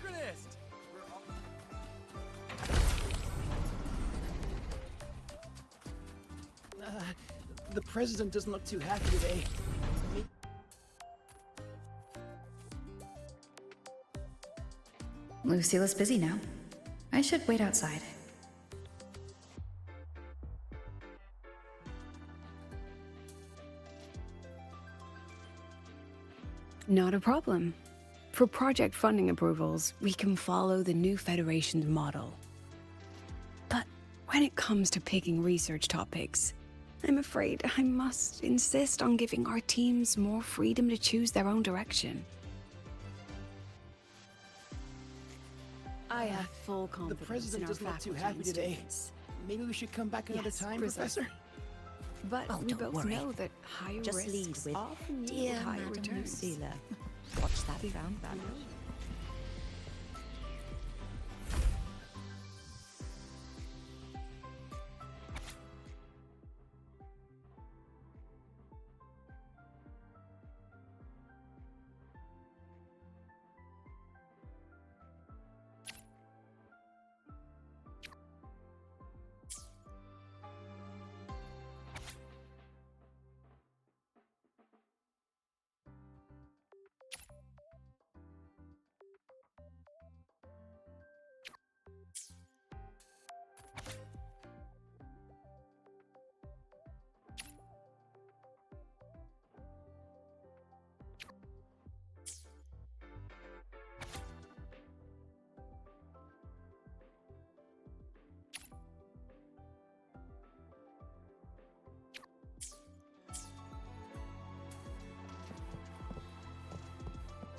synchronist! The president doesn't look too happy today. Lucille's busy now. I should wait outside. Not a problem. For project funding approvals, we can follow the new Federation's model. But when it comes to picking research topics, I'm afraid I must insist on giving our teams more freedom to choose their own direction. I have full The confidence president in our doesn't look too faculty happy and today. students. Maybe we should come back another Yes, time, precisely. Professor? But Oh, we don't both worry. know that higher Just lead risks with, often "Dear yield higher Madam returns. Lucilla." Watch that frown banner.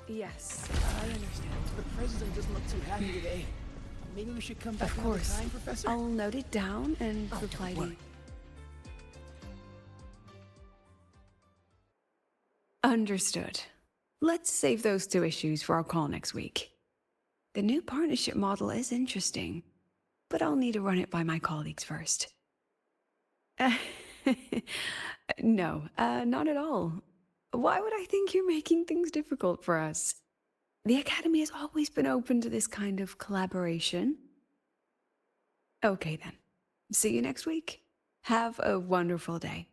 Yes, I understand. The president doesn't look too happy today. Maybe we should come back Of another course. time, Professor? I'll note it down and Oh, reply don't to you. worry. Understood. Let's save those two issues for our call next week. The new partnership model is interesting, but I'll need to run it by my colleagues first. No, not at all. Why would I think you're making things difficult for us? The Academy has always been open to this kind of collaboration. Okay then. See you next week. Have a wonderful day.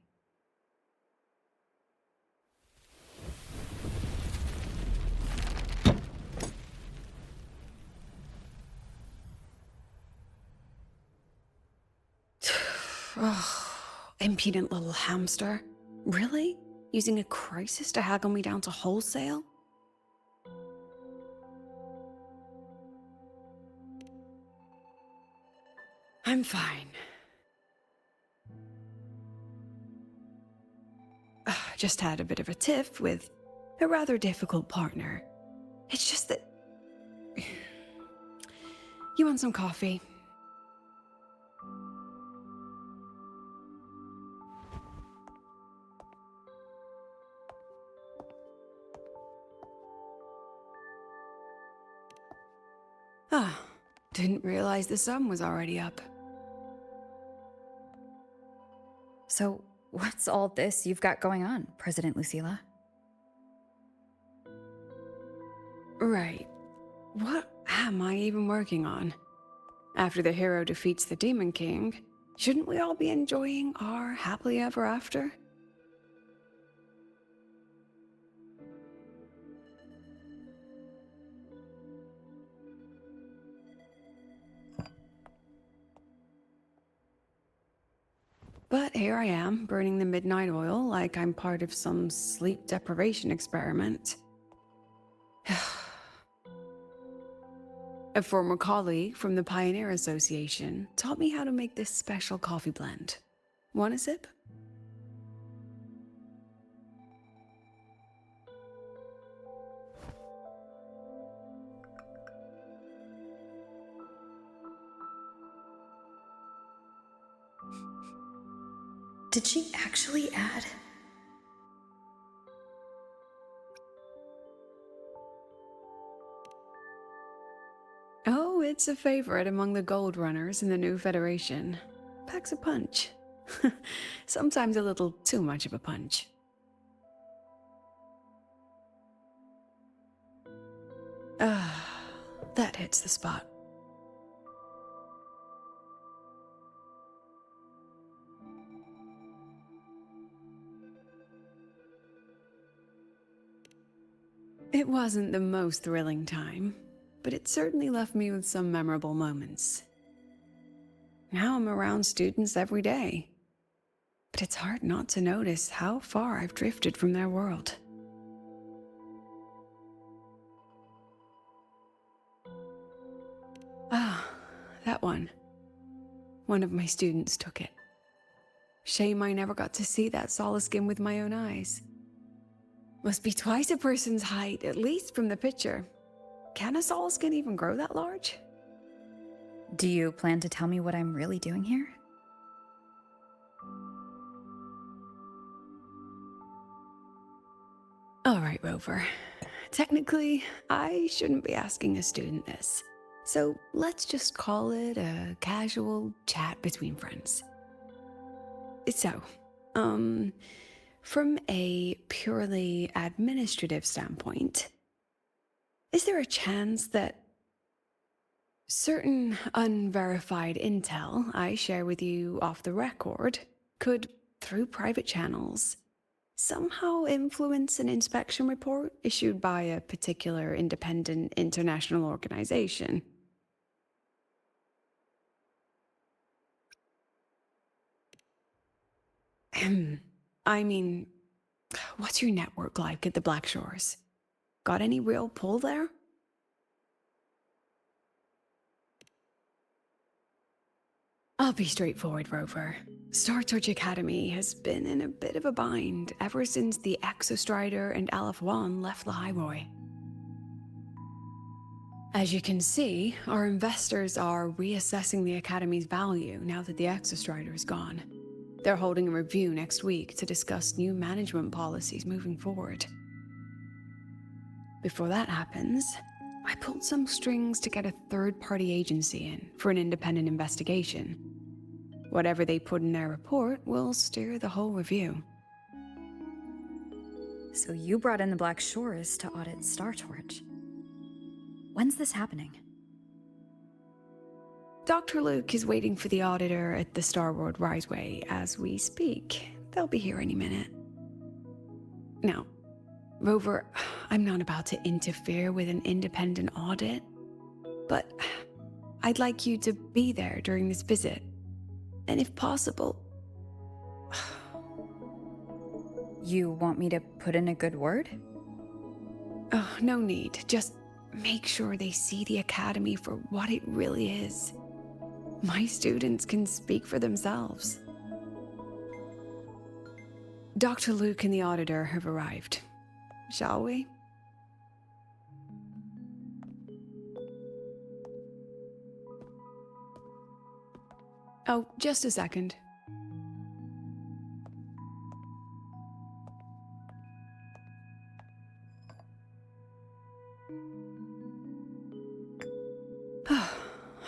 Oh, impudent little hamster. Really? Using a crisis to haggle me down to wholesale? I'm fine. Just had a bit of a tiff with a rather difficult partner. It's just that... You want some coffee? Ah, didn't realize the sun was already up. So, what's all this you've got going on, President Lucilla? Right. What am I even working on? After the hero defeats the Demon King, shouldn't we all be enjoying our happily ever after? But here I am, burning the midnight oil like I'm part of some sleep deprivation experiment. A former colleague from the Pioneer Association taught me how to make this special coffee blend. Want a sip? Did she actually add? Oh, it's a favorite among the gold runners in the new Federation. Packs a punch. Sometimes a little too much of a punch. That hits the spot. It wasn't the most thrilling time, but it certainly left me with some memorable moments. Now I'm around students every day, but it's hard not to notice how far I've drifted from their world. Ah, that one. One of my students took it. Shame I never got to see that skin with my own eyes. Must be twice a person's height, at least from the picture. Can a skin even grow that large? Do you plan to tell me what I'm really doing here? All right, Rover. Technically, I shouldn't be asking a student this. So let's just call it a casual chat between friends. So, from a purely administrative standpoint, is there a chance that certain unverified intel I share with you off the record could, through private channels, somehow influence an inspection report issued by a particular independent international organization? I mean, what's your network like at the Black Shores? Got any real pull there? I'll be straightforward, Rover. Star Search Academy has been in a bit of a bind ever since the Exostrider and Aleph One left the Highway. As you can see, our investors are reassessing the Academy's value now that the Exostrider is gone. They're holding a review next week to discuss new management policies moving forward. Before that happens, I pulled some strings to get a third-party agency in for an independent investigation. Whatever they put in their report will steer the whole review. So you brought in the Black Shores to audit Star Torch. When's this happening? Dr. Luke is waiting for the auditor at the Starboard Riseway as we speak. They'll be here any minute. Now, Rover, I'm not about to interfere with an independent audit, but I'd like you to be there during this visit. And if possible... You want me to put in a good word? Oh, no need. Just make sure they see the Academy for what it really is. My students can speak for themselves. Dr. Luke and the auditor have arrived. Shall we? Oh, just a second.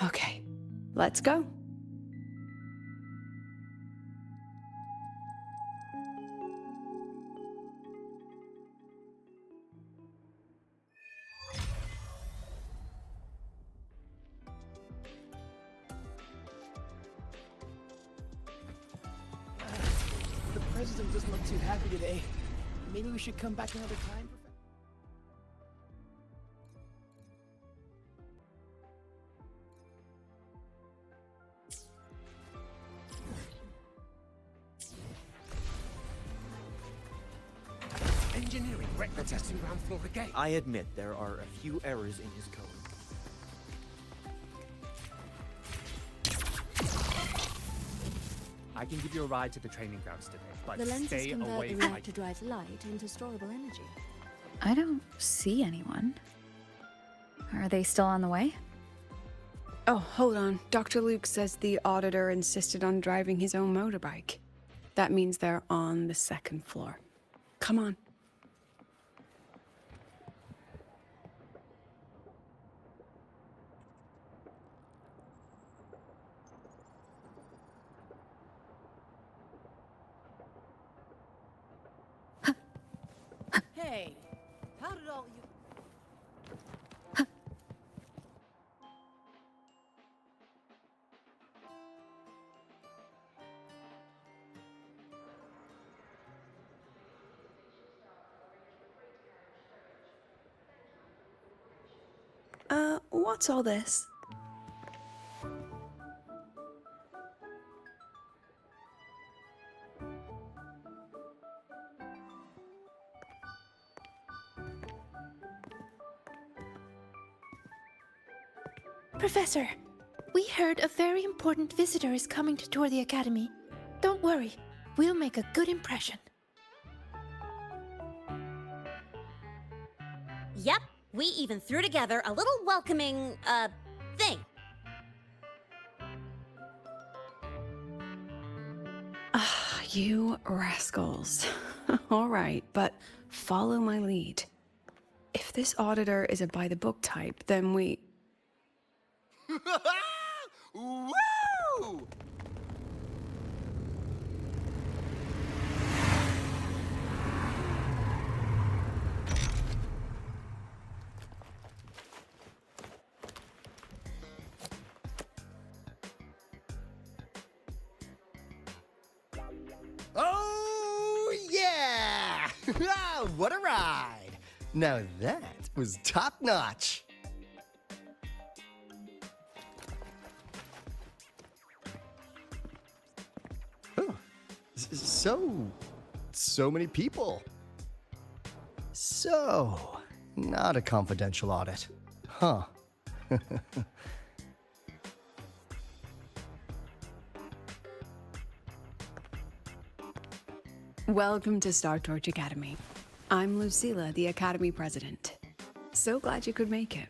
Okay, let's go. The president doesn't look too happy today. Maybe we should come back another time. Engineering wrecked the testing ground floor again. I admit there are a few errors in his code. I can give you a ride to the training grounds today, but The lenses stay convert away the from my... reactor drive's light into storable energy. I don't see anyone. Are they still on the way? Oh, hold on. Dr. Luke says the auditor insisted on driving his own motorbike. That means they're on the second floor. Come on. Hey, how did all you... What's all this? Professor, we heard a very important visitor is coming to tour the academy. Don't worry, we'll make a good impression. Yep, we even threw together a little welcoming, thing. Ah, you rascals. All right, but follow my lead. If this auditor is a by-the-book type, then we... Woo! Oh, yeah! What a ride! Now that was top-notch. Oh, so many people. So, not a confidential audit. Huh. Welcome to Star Torch Academy. I'm Lucilla, the Academy President. So glad you could make it.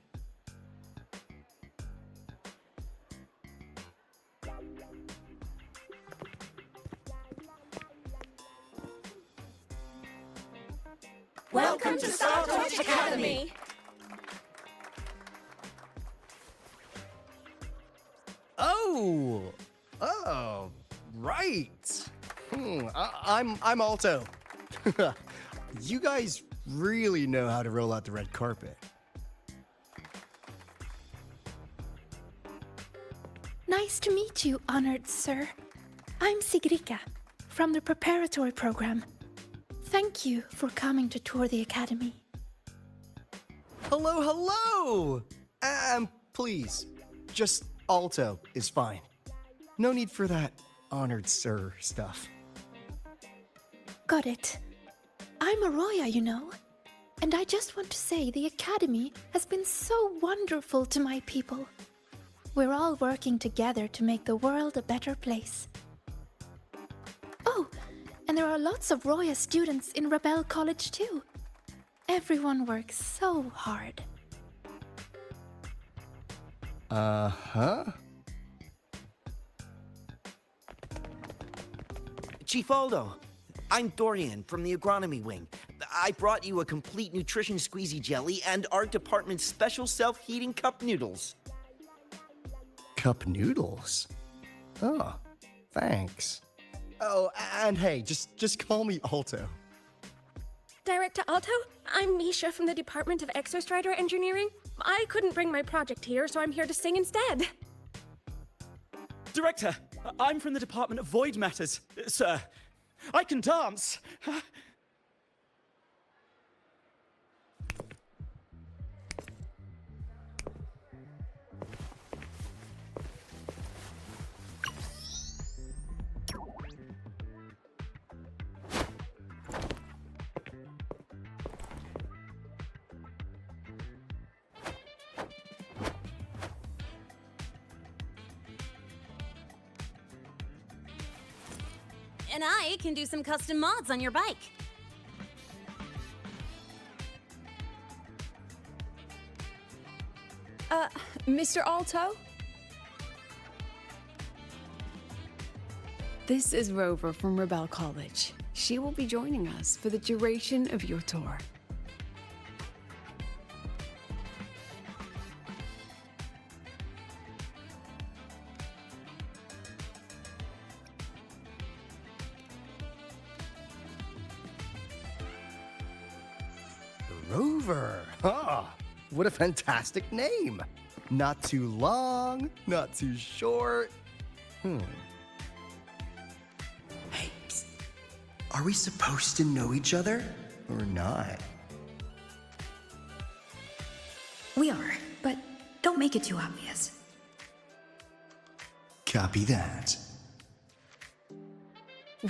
Welcome to Star Torch Academy! Oh, right. I'm Alto. You guys really know how to roll out the red carpet. Nice to meet you, honored sir. I'm Sigrika, from the preparatory program. Thank you for coming to tour the academy. Hello! Please, just Alto is fine. No need for that honored sir stuff. Got it. I'm Arroya, you know. And I just want to say the academy has been so wonderful to my people. We're all working together to make the world a better place. Oh, and there are lots of Roya students in Rebel College too. Everyone works so hard. Uh-huh. Chief Aldo, I'm Dorian from the agronomy wing. I brought you a complete nutrition squeezy jelly and our department's special self-heating cup noodles. Cup noodles? Oh, thanks. Oh, and hey, just call me Alto. Director Alto, I'm Misha from the Department of Exostrider Engineering. I couldn't bring my project here, so I'm here to sing instead. Director, I'm from the Department of Void Matters. Sir, I can dance. And I can do some custom mods on your bike. Mr. Alto? This is Rover from Rebel College. She will be joining us for the duration of your tour. Rover. Ah, what a fantastic name. Not too long, not too short. Hey, psst. Are we supposed to know each other or not? We are, but don't make it too obvious. Copy that.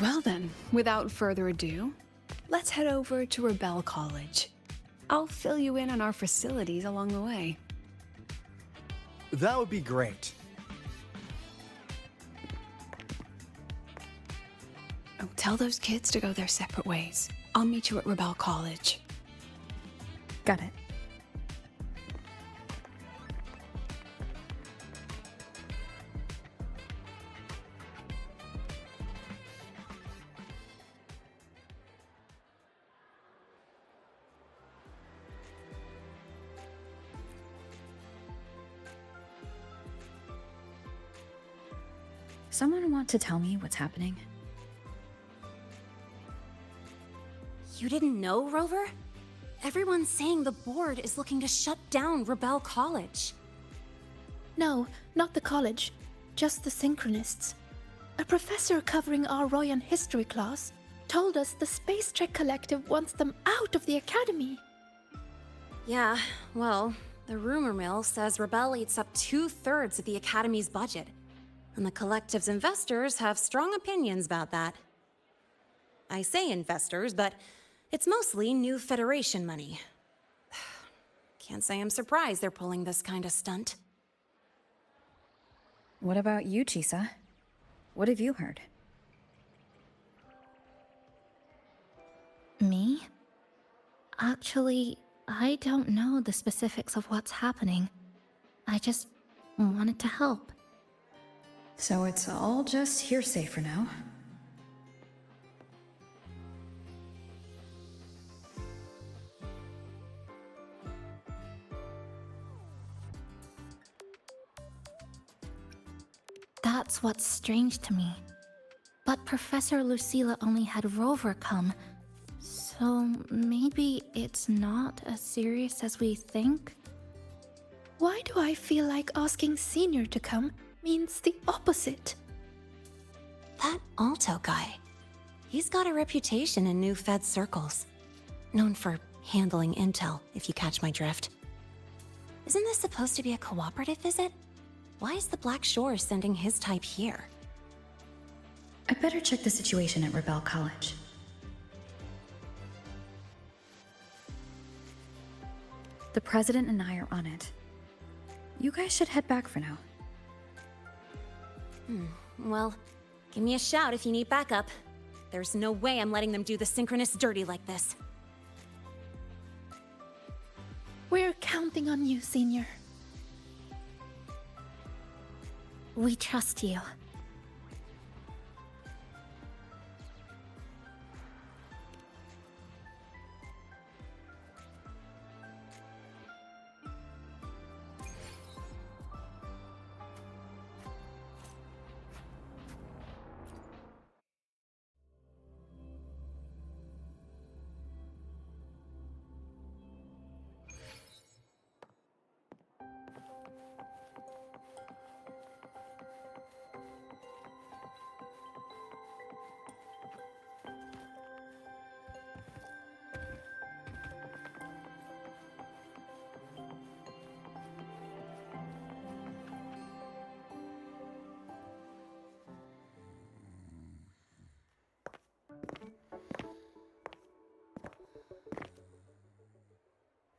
Well then, without further ado, let's head over to Rebel College. I'll fill you in on our facilities along the way. That would be great. Oh, tell those kids to go their separate ways. I'll meet you at Rebel College. Got it. Someone want to tell me what's happening? You didn't know, Rover? Everyone's saying the board is looking to shut down Rebel College. No, not the college. Just the Synchronists. A professor covering our Royan history class told us the Space Trek Collective wants them out of the Academy. Yeah, well, the rumor mill says Rebel eats up 2/3 of the Academy's budget. And the Collective's investors have strong opinions about that. I say investors, but it's mostly new Federation money. Can't say I'm surprised they're pulling this kind of stunt. What about you, Chisa? What have you heard? Me? Actually, I don't know the specifics of what's happening. I just wanted to help. So it's all just hearsay for now. That's what's strange to me. But Professor Lucilla only had Rover come, so maybe it's not as serious as we think? Why do I feel like asking Senior to come means the opposite? That Alto guy. He's got a reputation in new Fed circles. Known for handling intel, if you catch my drift. Isn't this supposed to be a cooperative visit? Why is the Black Shore sending his type here? I better check the situation at Rebel College. The president and I are on it. You guys should head back for now. Well, give me a shout if you need backup. There's no way I'm letting them do the Synchronists dirty like this. We're counting on you, Senior. We trust you.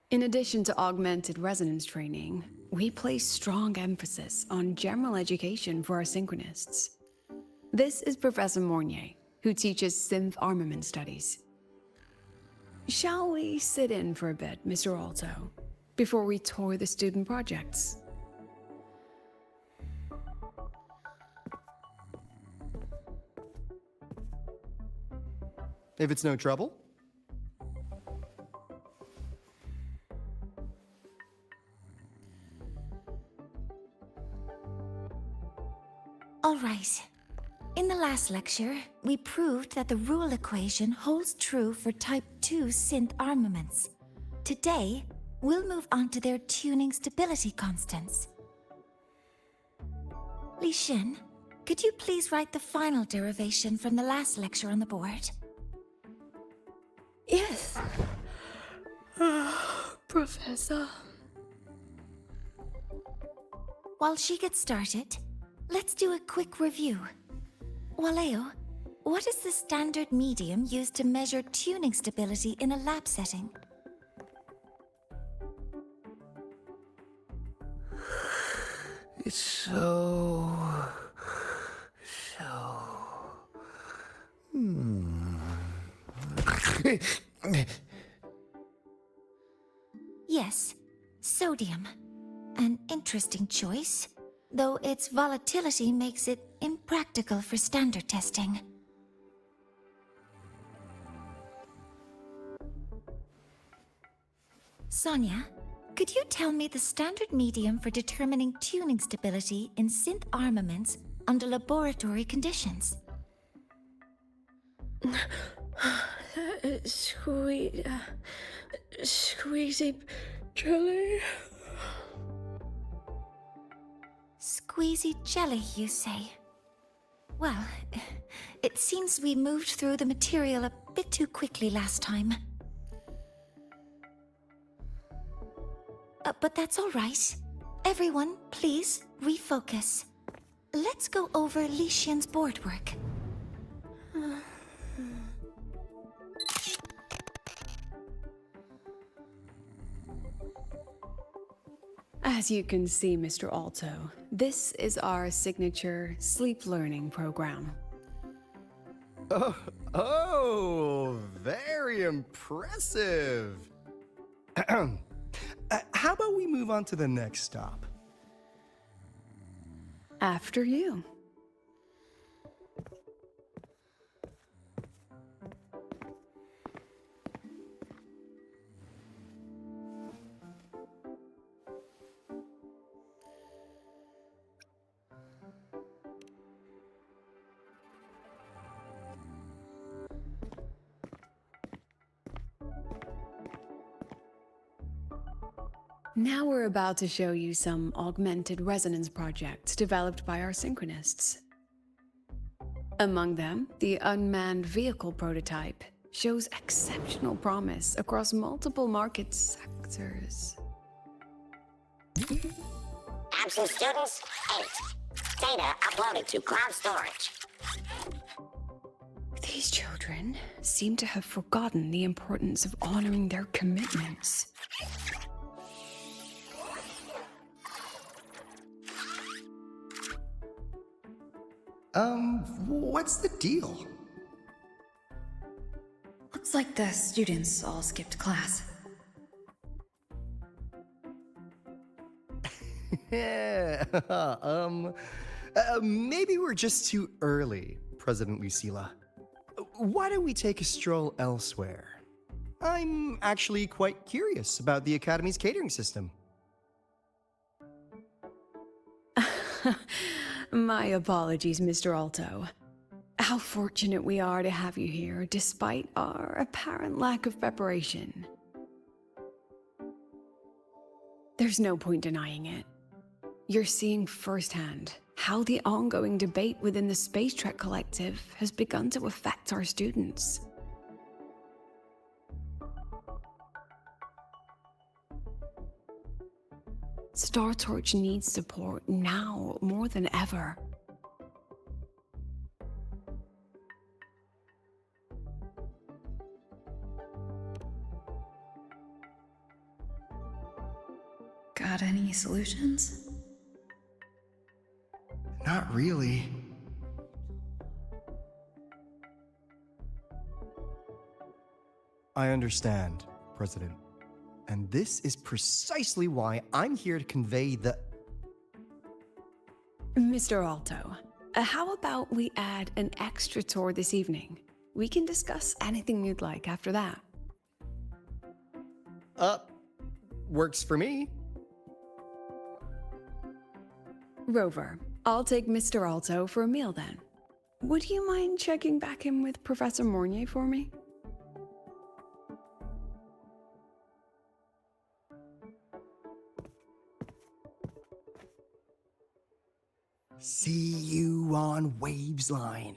In addition to augmented resonance training, we place strong emphasis on general education for our Synchronists. This is Professor Mornier, who teaches synth armament studies. Shall we sit in for a bit, Mr. Alto, before we tour the student projects? If it's no trouble. All right. In the last lecture, we proved that the rule equation holds true for Type 2 synth armaments. Today, we'll move on to their tuning stability constants. Li Xin, could you please write the final derivation from the last lecture on the board? Yes. Professor. While she gets started, let's do a quick review. Waleo, what is the standard medium used to measure tuning stability in a lab setting? It's so... Yes, sodium. An interesting choice, though its volatility makes it impractical for standard testing. Sonia, could you tell me the standard medium for determining tuning stability in synth armaments under laboratory conditions? Squeezy jelly. Squeezy jelly, you say? Well, it seems we moved through the material a bit too quickly last time. But that's all right. Everyone, please, refocus. Let's go over Lician's board work. As you can see, Mr. Alto, this is our signature sleep learning program. Oh, very impressive. How about we move on to the next stop? After you. Now we're about to show you some augmented resonance projects developed by our synchronists. Among them, the unmanned vehicle prototype shows exceptional promise across multiple market sectors. Absent students, 8. Data uploaded to cloud storage. These children seem to have forgotten the importance of honoring their commitments. What's the deal? Looks like the students all skipped class. Yeah, maybe we're just too early, President Lucilla. Why don't we take a stroll elsewhere? I'm actually quite curious about the Academy's catering system. My apologies, Mr. Alto. How fortunate we are to have you here, despite our apparent lack of preparation. There's no point denying it. You're seeing firsthand how the ongoing debate within the Space Trek Collective has begun to affect our students. Star Torch needs support now more than ever. Got any solutions? Not really. I understand, President. And this is precisely why I'm here to convey the... Mr. Alto, how about we add an extra tour this evening? We can discuss anything you'd like after that. Works for me. Rover, I'll take Mr. Alto for a meal then. Would you mind checking back in with Professor Mornier for me? See you on Waves Line.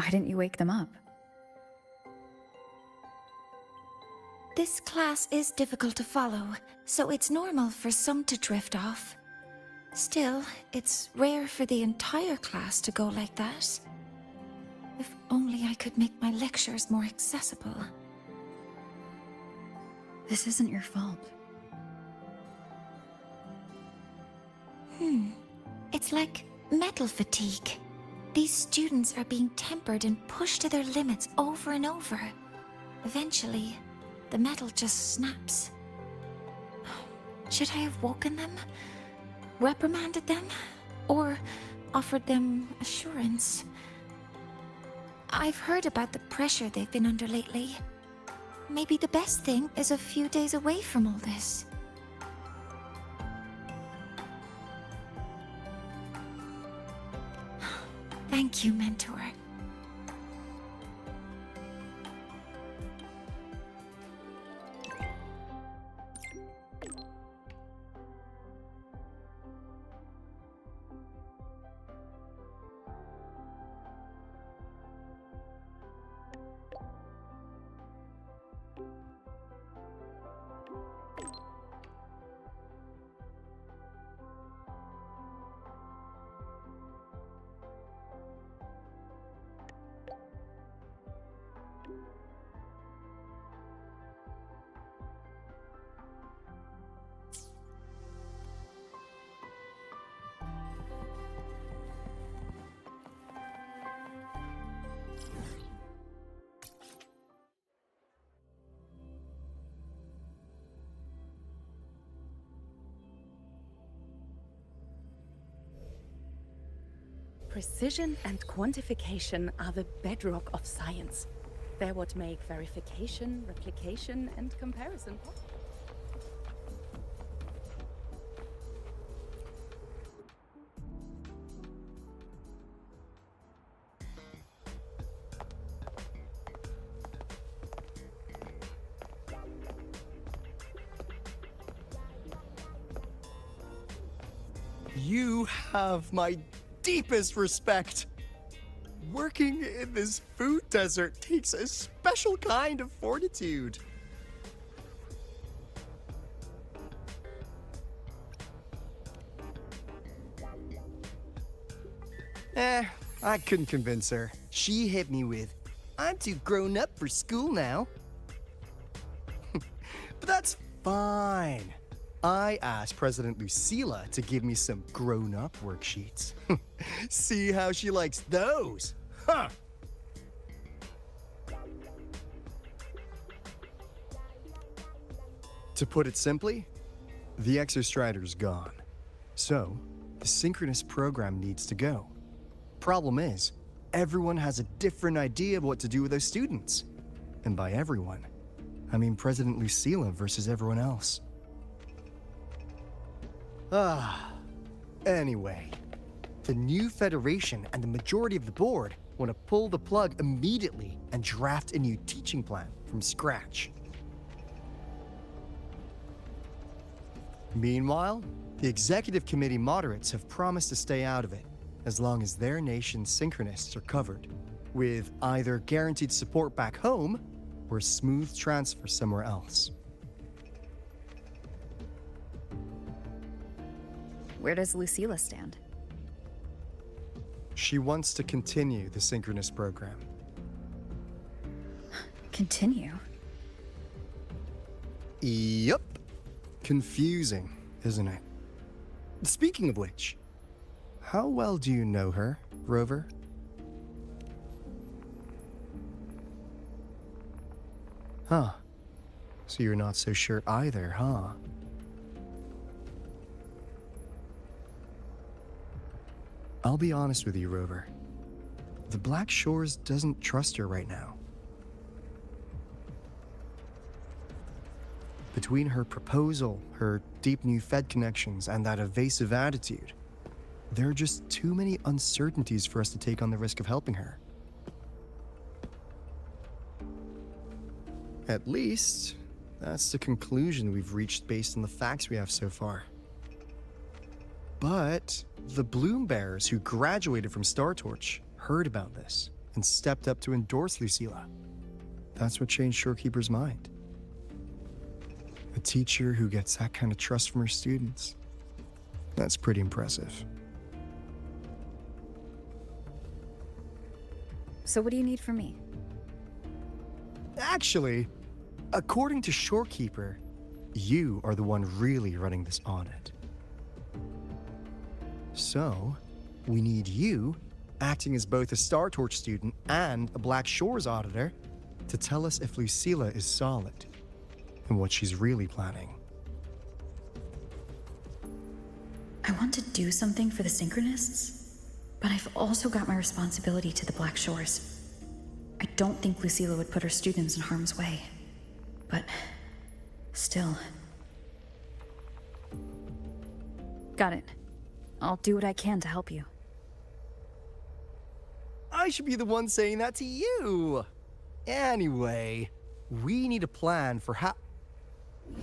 Why didn't you wake them up? This class is difficult to follow, so it's normal for some to drift off. Still, it's rare for the entire class to go like that. If only I could make my lectures more accessible. This isn't your fault. It's like metal fatigue. These students are being tempered and pushed to their limits over and over. Eventually, the metal just snaps. Should I have woken them? Reprimanded them? Or offered them assurance? I've heard about the pressure they've been under lately. Maybe the best thing is a few days away from all this. Thank you, Mentor. Precision and quantification are the bedrock of science. They're what make verification, replication, and comparison possible. You have my deepest respect. Working in this food desert takes a special kind of fortitude. I couldn't convince her. She hit me with, "I'm too grown up for school now." But that's fine. I asked President Lucilla to give me some grown-up worksheets. See how she likes those, huh? To put it simply, the Exostrider's gone. So, the synchronous program needs to go. Problem is, everyone has a different idea of what to do with those students. And by everyone, I mean President Lucilla versus everyone else. Anyway, the new Federation and the majority of the board want to pull the plug immediately and draft a new teaching plan from scratch. Meanwhile, the executive committee moderates have promised to stay out of it as long as their nation's synchronists are covered, with either guaranteed support back home or a smooth transfer somewhere else. Where does Lucilla stand? She wants to continue the synchronous program. Continue? Yup. Confusing, isn't it? Speaking of which, how well do you know her, Rover? Huh. So you're not so sure either, huh? I'll be honest with you, Rover. The Black Shores doesn't trust her right now. Between her proposal, her deep new Fed connections, and that evasive attitude, there are just too many uncertainties for us to take on the risk of helping her. At least, that's the conclusion we've reached based on the facts we have so far. But the Bloom Bearers who graduated from Star Torch heard about this and stepped up to endorse Lucilla. That's what changed Shorekeeper's mind. A teacher who gets that kind of trust from her students. That's pretty impressive. So what do you need from me? Actually, according to Shorekeeper, you are the one really running this audit. So, we need you, acting as both a Star Torch student and a Black Shores auditor, to tell us if Lucilla is solid and what she's really planning. I want to do something for the Synchronists, but I've also got my responsibility to the Black Shores. I don't think Lucilla would put her students in harm's way, but still. Got it. I'll do what I can to help you. I should be the one saying that to you. Anyway, we need a plan for how...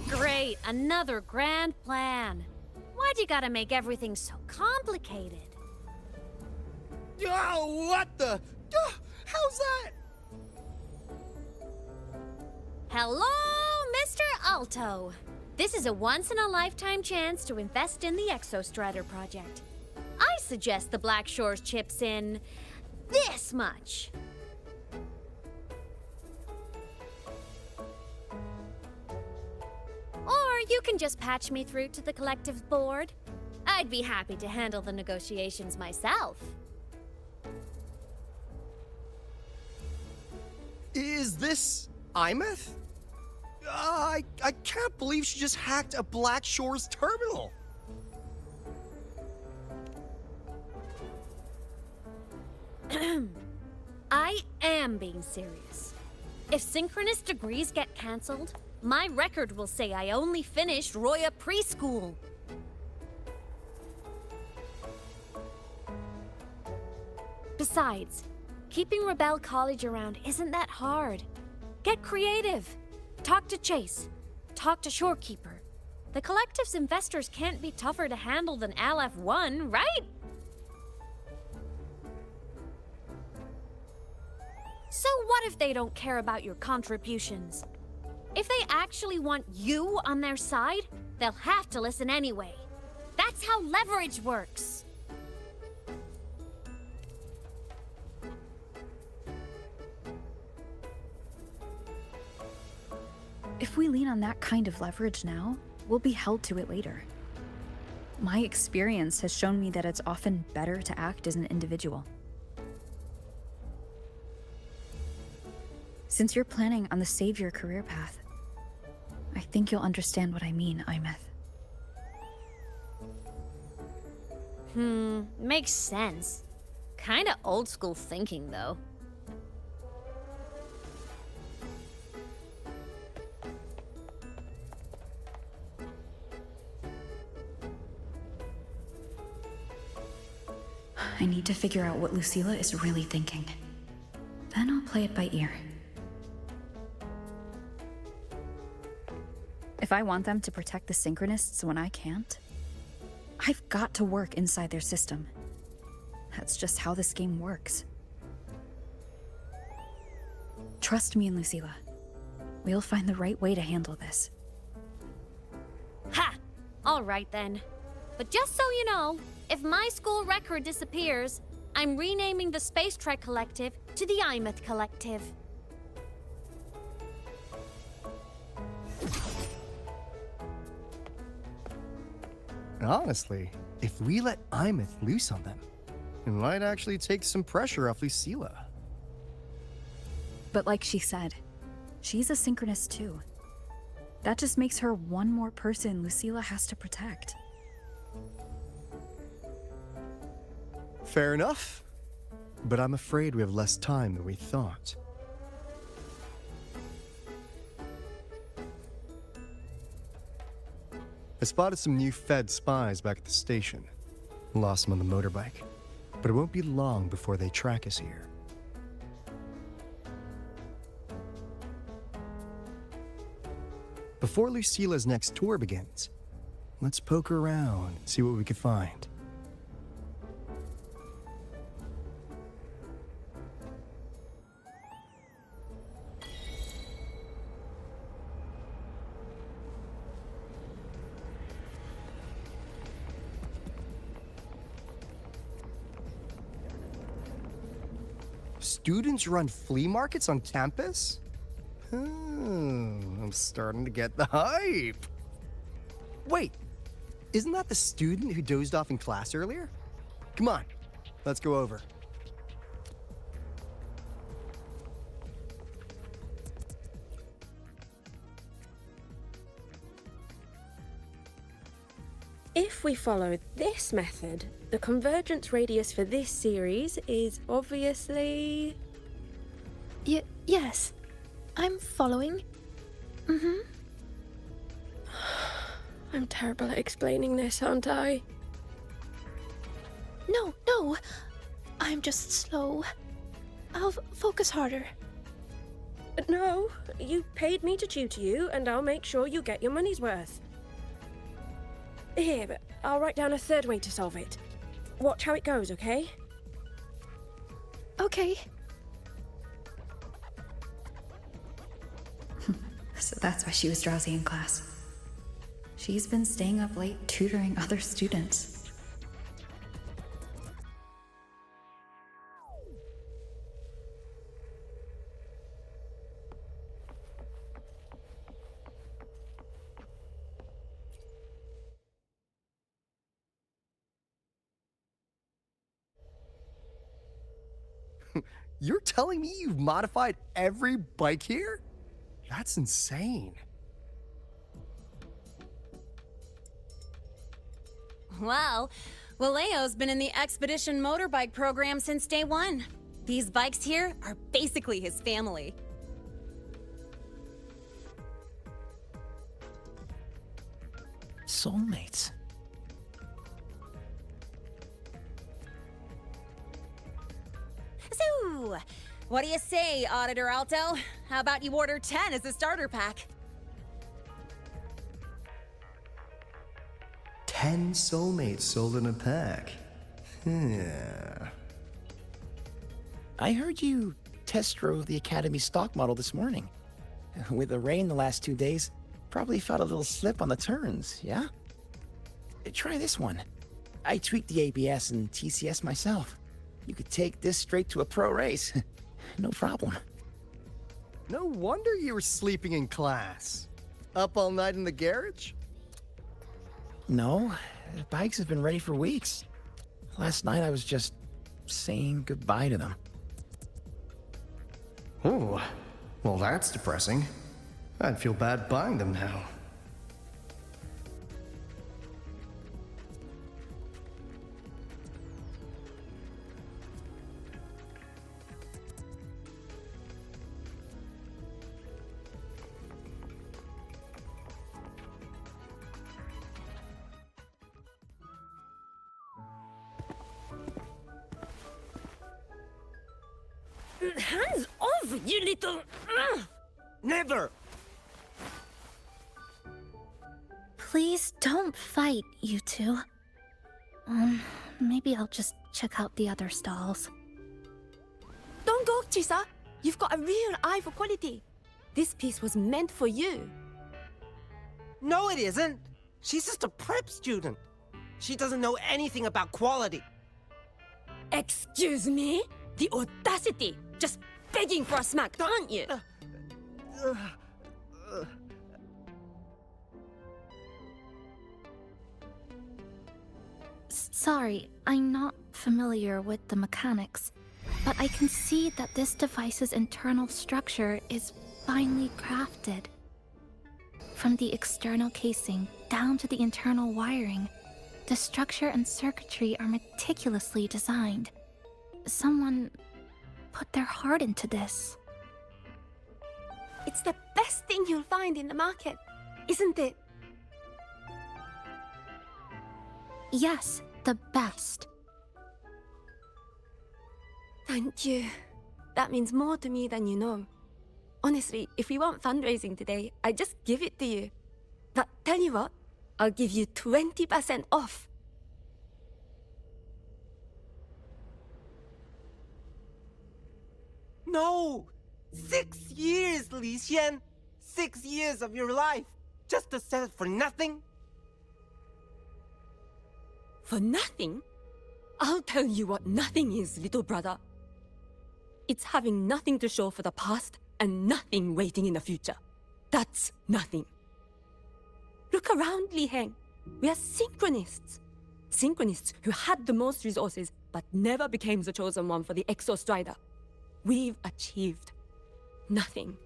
Great, another grand plan. Why'd you gotta make everything so complicated? Oh, what the... how's that? Hello, Mr. Alto. This is a once-in-a-lifetime chance to invest in the Exostrider project. I suggest the Black Shores chips in this much. Or you can just patch me through to the collective board. I'd be happy to handle the negotiations myself. Is this Imeth? I can't believe she just hacked a Black Shores terminal. I am being serious. If synchronous degrees get cancelled, my record will say I only finished Roya preschool. Besides, keeping Rebel College around isn't that hard. Get creative. Talk to Chase. Talk to Shorekeeper. The Collective's investors can't be tougher to handle than LF1, right? So what if they don't care about your contributions? If they actually want you on their side, they'll have to listen anyway. That's how leverage works. If we lean on that kind of leverage now, we'll be held to it later. My experience has shown me that it's often better to act as an individual. Since you're planning on the savior career path, I think you'll understand what I mean, Imeth. Makes sense. Kinda old school thinking, though. I need to figure out what Lucilla is really thinking. Then I'll play it by ear. If I want them to protect the Synchronists when I can't, I've got to work inside their system. That's just how this game works. Trust me and Lucilla. We'll find the right way to handle this. Ha! Alright then. But just so you know, if my school record disappears, I'm renaming the Space Trek Collective to the Imeth Collective. Honestly, if we let Imeth loose on them, it might actually take some pressure off Lucilla. But like she said, she's a Synchronist too. That just makes her one more person Lucilla has to protect. Fair enough. But I'm afraid we have less time than we thought. I spotted some new Fed spies back at the station. Lost them on the motorbike. But it won't be long before they track us here. Before Lucilla's next tour begins, let's poke around and see what we can find. students run flea markets on campus? I'm starting to get the hype. Wait, isn't that the student who dozed off in class earlier? Come on, let's go over. If we follow this method, the convergence radius for this series is obviously... Yes. I'm following. Mm-hmm. I'm terrible at explaining this, aren't I? No. I'm just slow. I'll focus harder. No, you paid me to tutor you, and I'll make sure you get your money's worth. Here, but I'll write down a third way to solve it. Watch how it goes, okay? Okay. So that's why she was drowsy in class. She's been staying up late tutoring other students. You're telling me you've modified every bike here? That's insane. Wow. Valeo's been in the Expedition motorbike program since day one. These bikes here are basically his family. Soulmates. So, what do you say, Auditor Alto? How about you order 10 as a starter pack? 10 soulmates sold in a pack. I heard you test drove the Academy stock model this morning. With the rain the last 2 days, probably felt a little slip on the turns, yeah? Try this one. I tweaked the ABS and TCS myself. You could take this straight to a pro race. No problem. No wonder you were sleeping in class. Up all night in the garage? No, the bikes have been ready for weeks. Last night I was just saying goodbye to them. Oh, well that's depressing. I'd feel bad buying them now. Hands off, you little... Never! Please don't fight, you two. Maybe I'll just check out the other stalls. Don't go, Chisa. You've got a real eye for quality. This piece was meant for you. No, it isn't. She's just a prep student. She doesn't know anything about quality. Excuse me? The audacity! Just begging for a smack, aren't you? Sorry, I'm not familiar with the mechanics, but I can see that this device's internal structure is finely crafted. From the external casing down to the internal wiring, the structure and circuitry are meticulously designed. Someone put their heart into this. It's the best thing you'll find in the market, isn't it? Yes, the best. Thank you. That means more to me than you know. Honestly, if we want fundraising today, I'd just give it to you. But tell you what, I'll give you 20% off. No! 6 years, Li Xian! 6 years of your life, just to sell it for nothing? For nothing? I'll tell you what nothing is, little brother. It's having nothing to show for the past and nothing waiting in the future. That's nothing. Look around, Li Heng. We are synchronists. Synchronists who had the most resources but never became the chosen one for the Exo Strider. We've achieved nothing.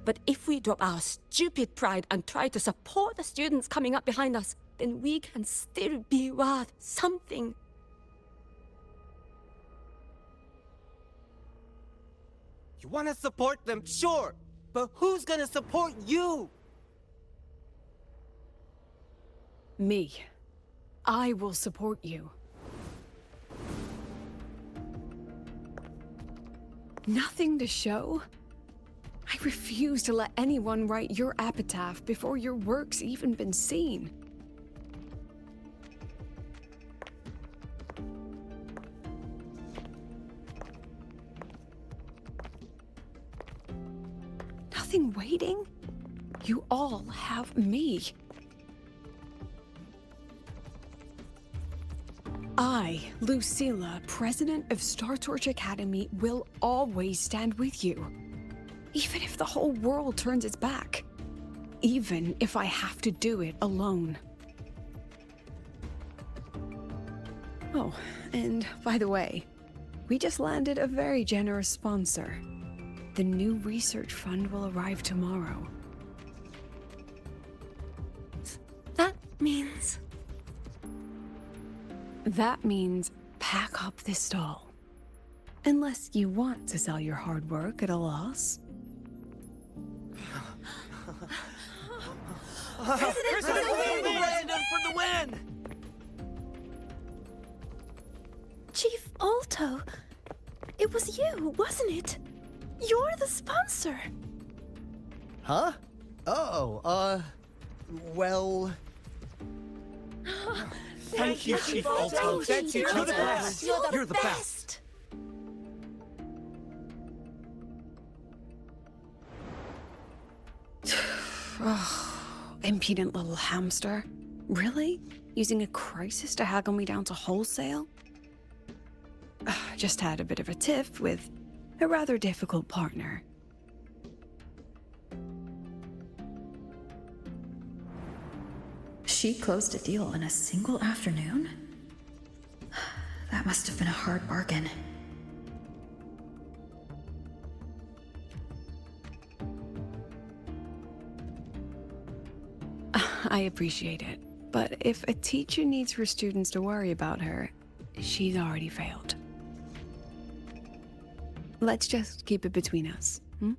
But if we drop our stupid pride and try to support the students coming up behind us, then we can still be worth something. You want to support them, sure. But who's gonna support you? Me. I will support you. Nothing to show? I refuse to let anyone write your epitaph before your work's even been seen. Nothing waiting? You all have me. I, Lucilla, president of Star Torch Academy, will always stand with you. Even if the whole world turns its back. Even if I have to do it alone. Oh, and by the way, we just landed a very generous sponsor. The new research fund will arrive tomorrow. That means... That means pack up this stall. Unless you want to sell your hard work at a loss. President for the win! Chief Alto, it was you, wasn't it? You're the sponsor. Huh? Oh, well... Thank you, Chief Alto. Thank you. You're the best. You're the best. Impudent little hamster. Really? Using a crisis to haggle me down to wholesale? Just had a bit of a tiff with a rather difficult partner. She closed a deal in a single afternoon? That must have been a hard bargain. I appreciate it, but if a teacher needs her students to worry about her, she's already failed. Let's just keep it between us, hmm?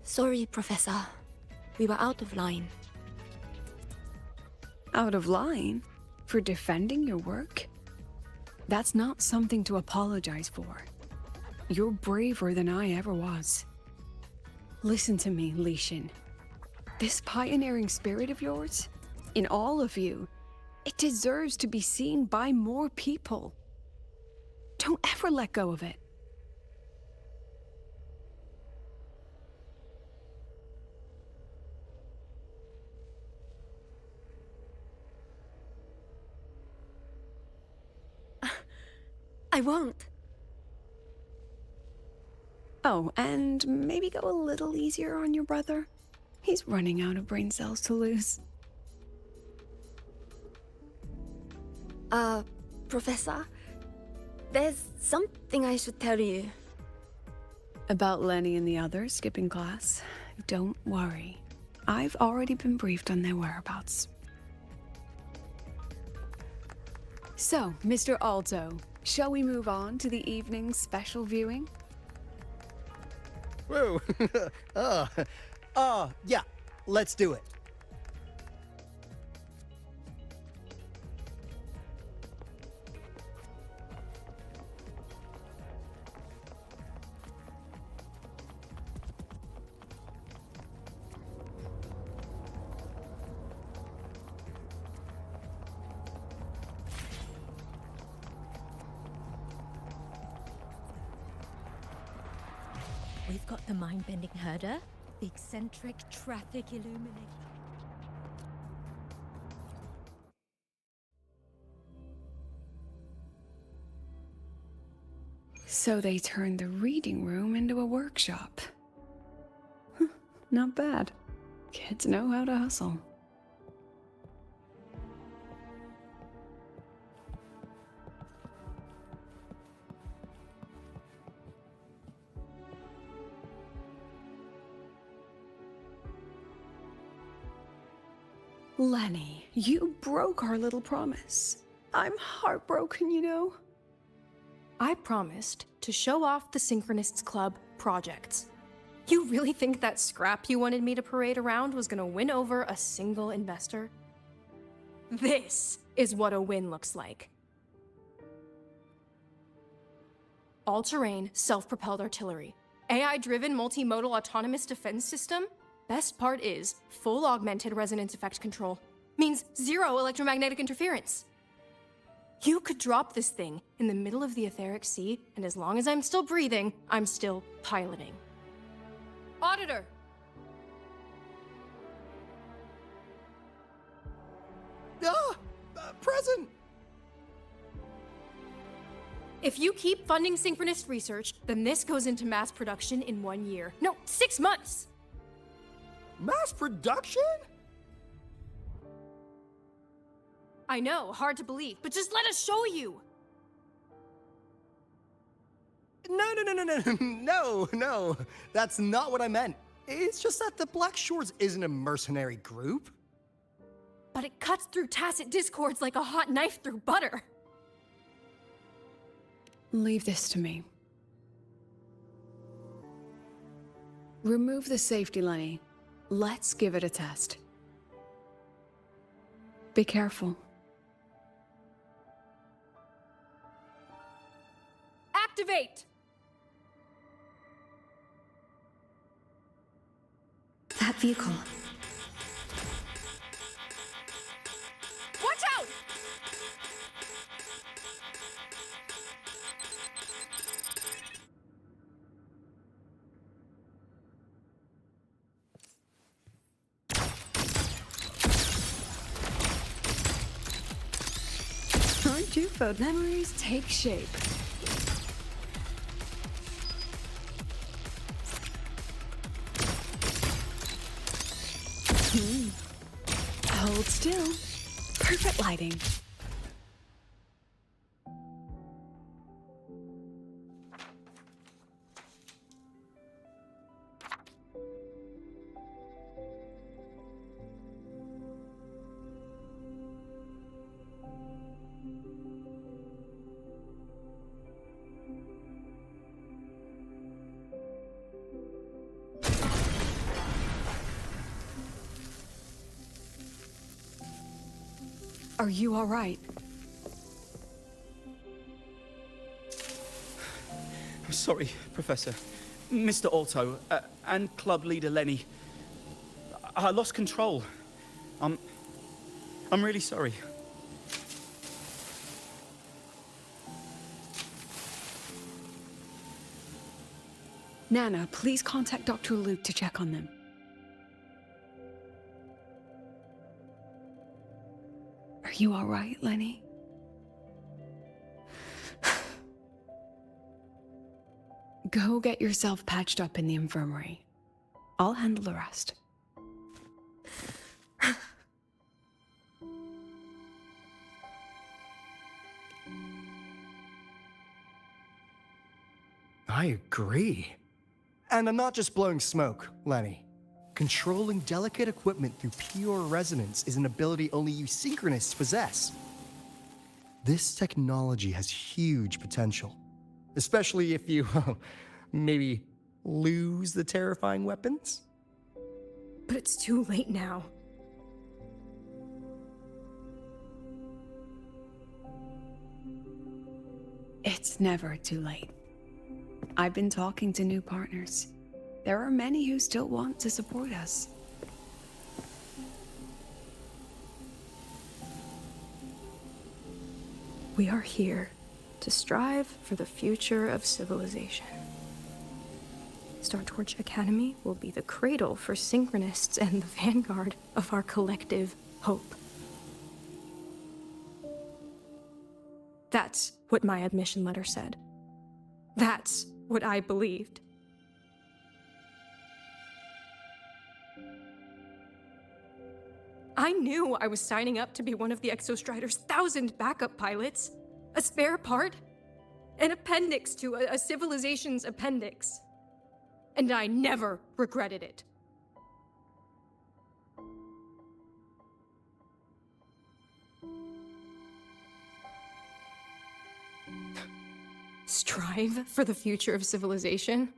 Sorry, Professor. We were out of line. Out of line? For defending your work? That's not something to apologize for. You're braver than I ever was. Listen to me, Li Xin. This pioneering spirit of yours, in all of you, it deserves to be seen by more people. Don't ever let go of it. I won't. Oh, and maybe go a little easier on your brother. He's running out of brain cells to lose. Professor, there's something I should tell you. About Lenny and the others skipping class? Don't worry. I've already been briefed on their whereabouts. So, Mr. Alto, shall we move on to the evening's special viewing? Whoa. Yeah, let's do it. We've got the mind-bending herder, The eccentric traffic illuminator. So they turned the reading room into a workshop. Not bad. Kids know how to hustle. Lenny, you broke our little promise. I'm heartbroken, you know. I promised to show off the Synchronists Club projects. You really think that scrap you wanted me to parade around was gonna win over a single investor? This is what a win looks like. All-terrain, self-propelled artillery. AI-driven multimodal autonomous defense system? Best part is, full augmented resonance effect control. Means zero electromagnetic interference. You could drop this thing in the middle of the etheric sea, and as long as I'm still breathing, I'm still piloting. Auditor! Present! If you keep funding synchronist research, then this goes into mass production in 1 year. No, 6 months! Mass production? I know, hard to believe, but just let us show you! No. That's not what I meant. It's just that the Black Shores isn't a mercenary group. But it cuts through tacit discords like a hot knife through butter. Leave this to me. Remove the safety, Lenny. Let's give it a test. Be careful. Activate! That vehicle. Watch out! Aren't you felt memories take shape? Hold still. Perfect lighting. Are you all right? I'm sorry, Professor. Mr. Alto, and club leader Lenny. I lost control. I'm really sorry. Nana, please contact Dr. Luke to check on them. Are you all right, Lenny? Go get yourself patched up in the infirmary. I'll handle the rest. I agree. And I'm not just blowing smoke, Lenny. Controlling delicate equipment through pure resonance is an ability only you synchronists possess. This technology has huge potential, especially if you, maybe, lose the terrifying weapons? But it's too late now. It's never too late. I've been talking to new partners. There are many who still want to support us. We are here to strive for the future of civilization. Startorch Academy will be the cradle for synchronists and the vanguard of our collective hope. That's what my admission letter said. That's what I believed. I knew I was signing up to be one of the Exostrider's 1,000 backup pilots. A spare part. An appendix to a civilization's appendix. And I never regretted it. Strive for the future of civilization?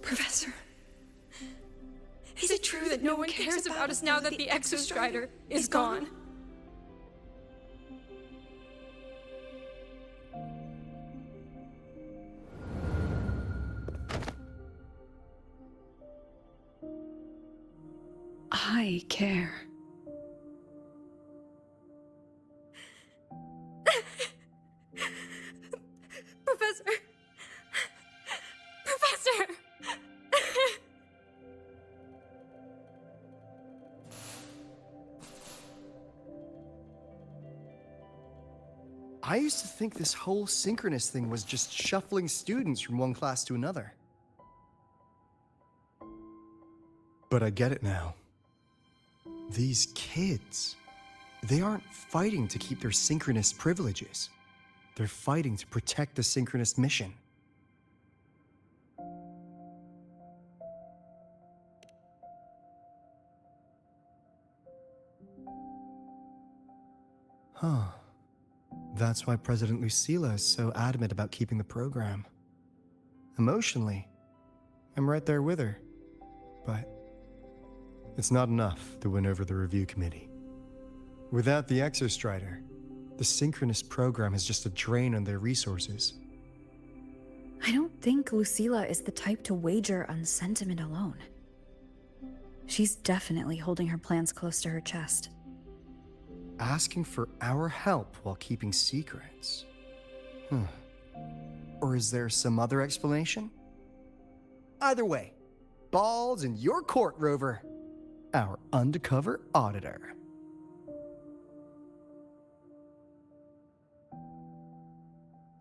Professor, is it true that no one cares about us now that the Exostrider is gone? I care. Professor! Professor! I used to think this whole synchronous thing was just shuffling students from one class to another. But I get it now. These kids, they aren't fighting to keep their synchronous privileges. They're fighting to protect the synchronous mission. Huh. That's why President Lucilla is so adamant about keeping the program. Emotionally, I'm right there with her. But it's not enough to win over the review committee. Without the Exostrider, the synchronous program is just a drain on their resources. I don't think Lucilla is the type to wager on sentiment alone. She's definitely holding her plans close to her chest. Asking for our help while keeping secrets. Or is there some other explanation? Either way, ball's in your court, Rover. Our undercover auditor.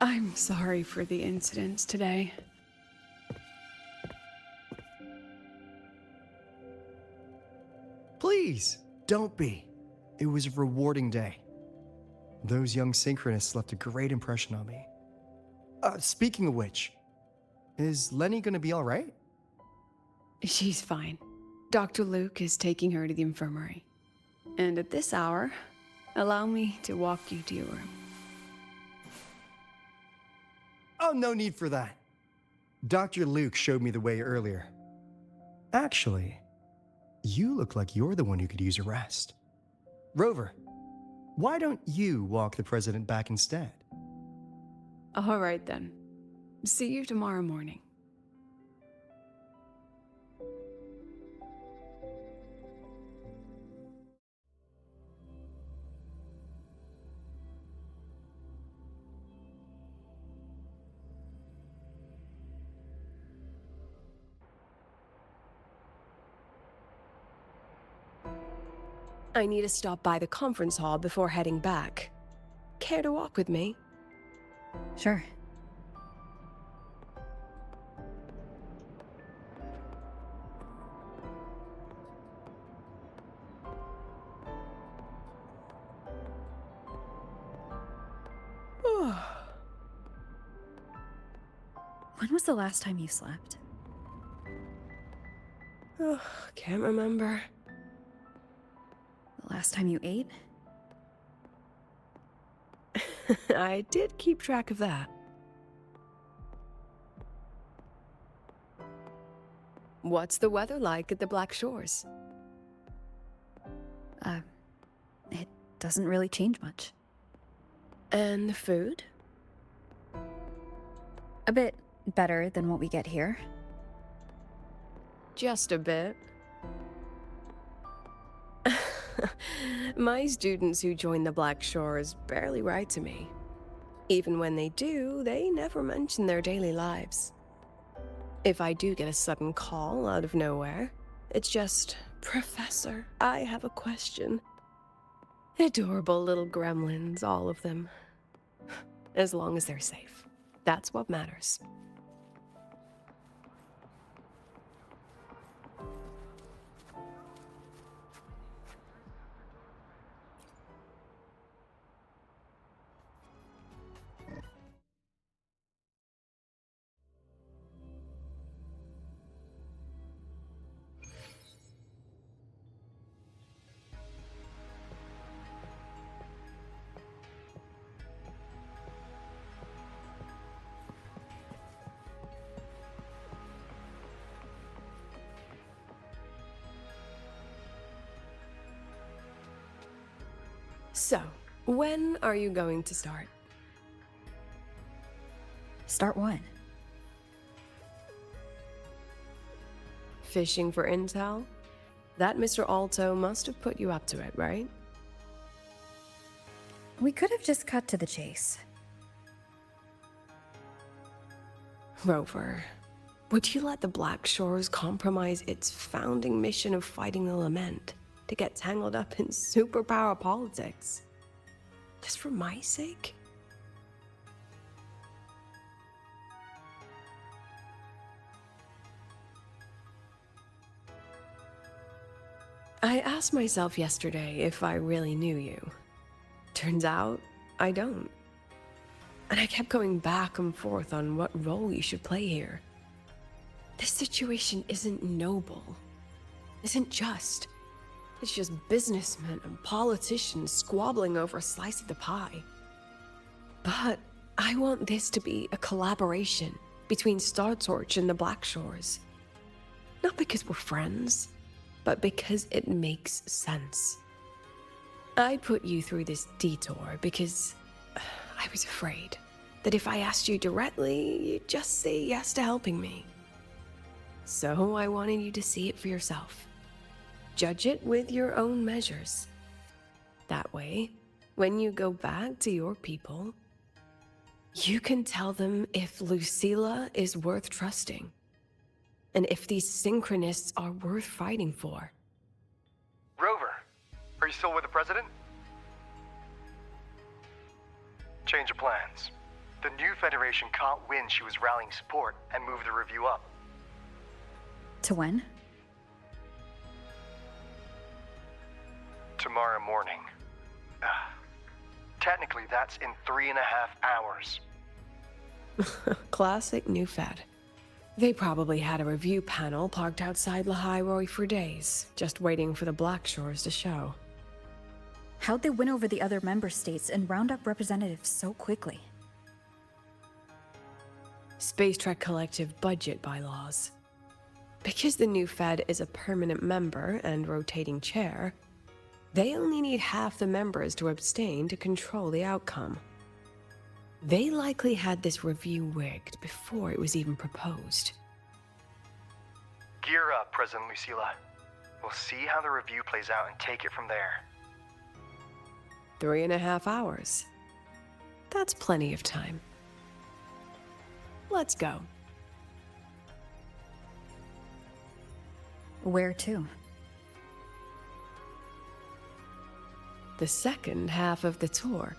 I'm sorry for the incidents today. Please, don't be. It was a rewarding day. Those young synchronists left a great impression on me. Speaking of which, is Lenny gonna be all right? She's fine. Dr. Luke is taking her to the infirmary. And at this hour, allow me to walk you to your room. Oh, no need for that. Dr. Luke showed me the way earlier. Actually, you look like you're the one who could use a rest. Rover, why don't you walk the president back instead? All right then. See you tomorrow morning. I need to stop by the conference hall before heading back. Care to walk with me? Sure. When was the last time you slept? Oh, can't remember. The last time you ate? I did keep track of that. What's the weather like at the Black Shores? It doesn't really change much. And the food? A bit better than what we get here. Just a bit. My students who join the Black Shores barely write to me. Even when they do, they never mention their daily lives. If I do get a sudden call out of nowhere, it's just, "Professor, I have a question." Adorable little gremlins, all of them. As long as they're safe. That's what matters. So, when are you going to start? Start what? Fishing for intel? That Mr. Alto must have put you up to it, right? We could have just cut to the chase. Rover, would you let the Black Shores compromise its founding mission of fighting the Lament to get tangled up in superpower politics? Just for my sake? I asked myself yesterday if I really knew you. Turns out, I don't. And I kept going back and forth on what role you should play here. This situation isn't noble, isn't just. It's just businessmen and politicians squabbling over a slice of the pie. But I want this to be a collaboration between Star Torch and the Black Shores. Not because we're friends, but because it makes sense. I put you through this detour because I was afraid that if I asked you directly, you'd just say yes to helping me. So I wanted you to see it for yourself. Judge it with your own measures. That way, when you go back to your people, you can tell them if Lucilla is worth trusting, and if these synchronists are worth fighting for. Rover, are you still with the president? Change of plans. The new Federation caught wind she was rallying support and moved the review up. To when? Tomorrow morning. Technically, that's in 3.5 hours. Classic New Fed. They probably had a review panel parked outside Lahai for days, just waiting for the Black Shores to show. How'd they win over the other member states and round up representatives so quickly? Space Trek Collective budget bylaws. Because the new Fed is a permanent member and rotating chair, they only need half the members to abstain to control the outcome. They likely had this review rigged before it was even proposed. Gear up, President Lucilla. We'll see how the review plays out and take it from there. 3.5 hours. That's plenty of time. Let's go. Where to? The second half of the tour.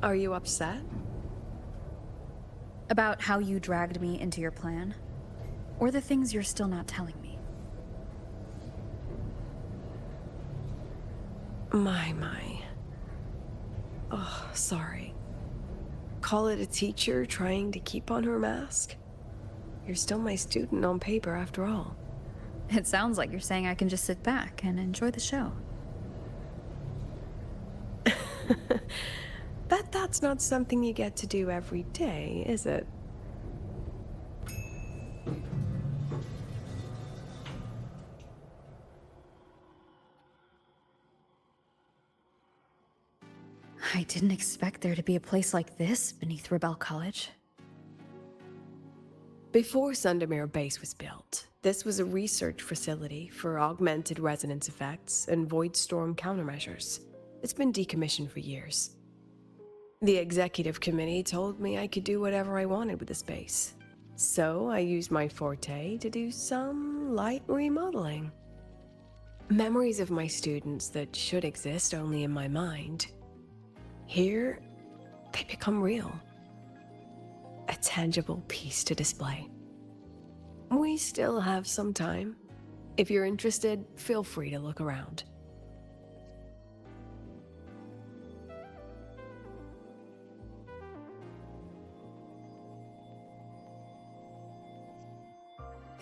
Are you upset? About how you dragged me into your plan? Or the things you're still not telling me? My. Oh, sorry. Call it a teacher trying to keep on her mask? You're still my student on paper after all. It sounds like you're saying I can just sit back and enjoy the show. Bet that's not something you get to do every day, is it? I didn't expect there to be a place like this beneath Rebel College. Before Sundermere Base was built, this was a research facility for augmented resonance effects and void storm countermeasures. It's been decommissioned for years. The executive committee told me I could do whatever I wanted with the space. So I used my forte to do some light remodeling. Memories of my students that should exist only in my mind. Here, they become real. A tangible piece to display. We still have some time. If you're interested, feel free to look around.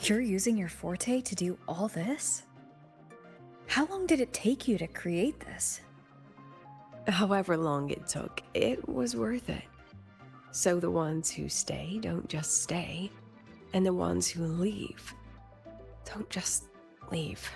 You're using your forte to do all this? How long did it take you to create this? However long it took, it was worth it. So the ones who stay don't just stay, and the ones who leave don't just leave.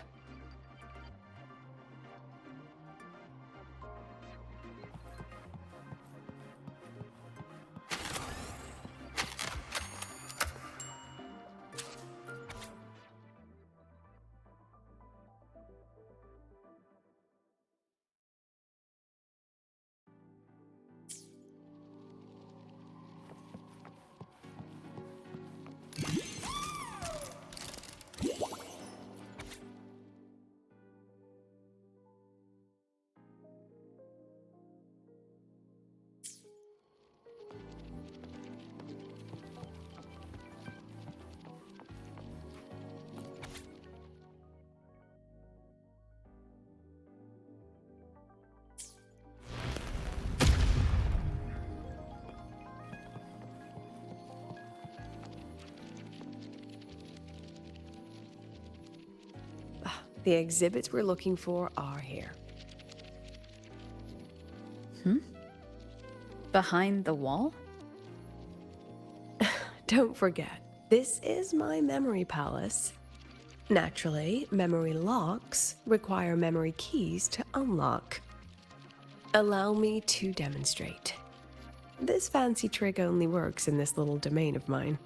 The exhibits we're looking for are here. Behind the wall? Don't forget, this is my memory palace. Naturally, memory locks require memory keys to unlock. Allow me to demonstrate. This fancy trick only works in this little domain of mine.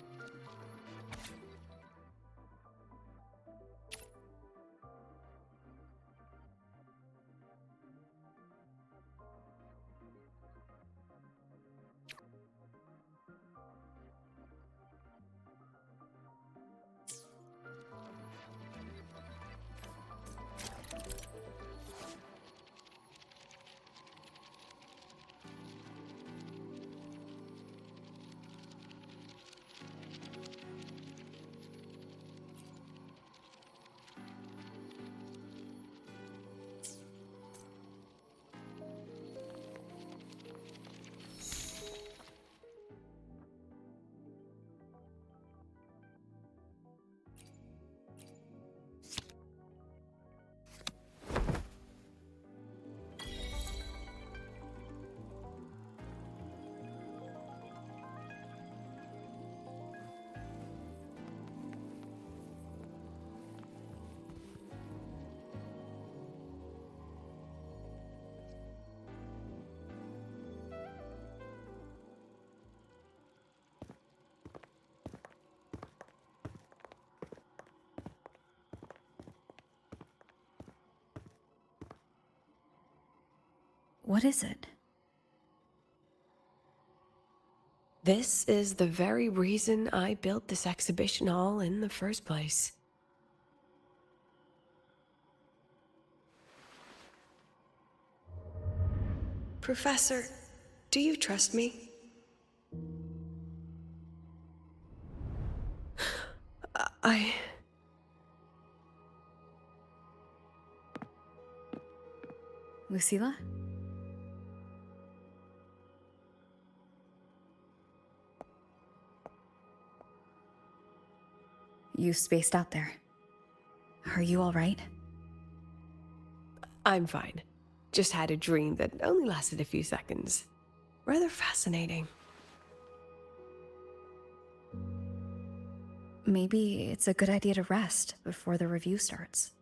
What is it? This is the very reason I built this exhibition hall in the first place. Professor, do you trust me? Lucilla? You spaced out there. Are you all right? I'm fine. Just had a dream that only lasted a few seconds. Rather fascinating. Maybe it's a good idea to rest before the review starts.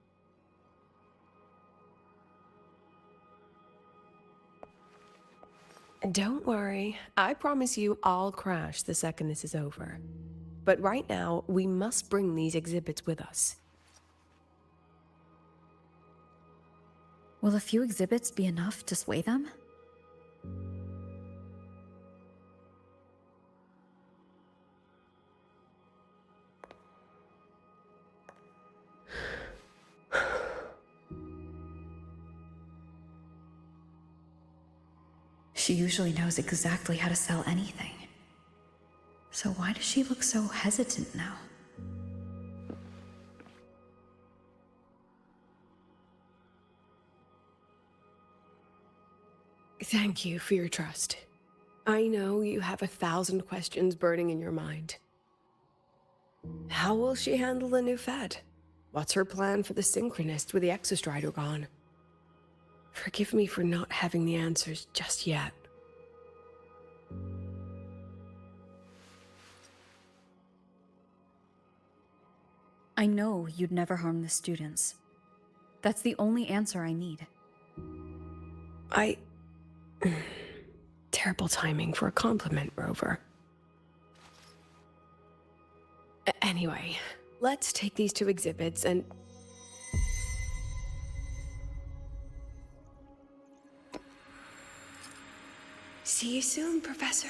Don't worry. I promise you I'll crash the second this is over. But right now, we must bring these exhibits with us. Will a few exhibits be enough to sway them? She usually knows exactly how to sell anything. So why does she look so hesitant now? Thank you for your trust. I know you have 1,000 questions burning in your mind. How will she handle the new Fed? What's her plan for the Synchronist with the Exostrider gone? Forgive me for not having the answers just yet. I know you'd never harm the students. That's the only answer I need. Terrible timing for a compliment, Rover. Anyway, let's take these 2 exhibits and... See you soon, Professor.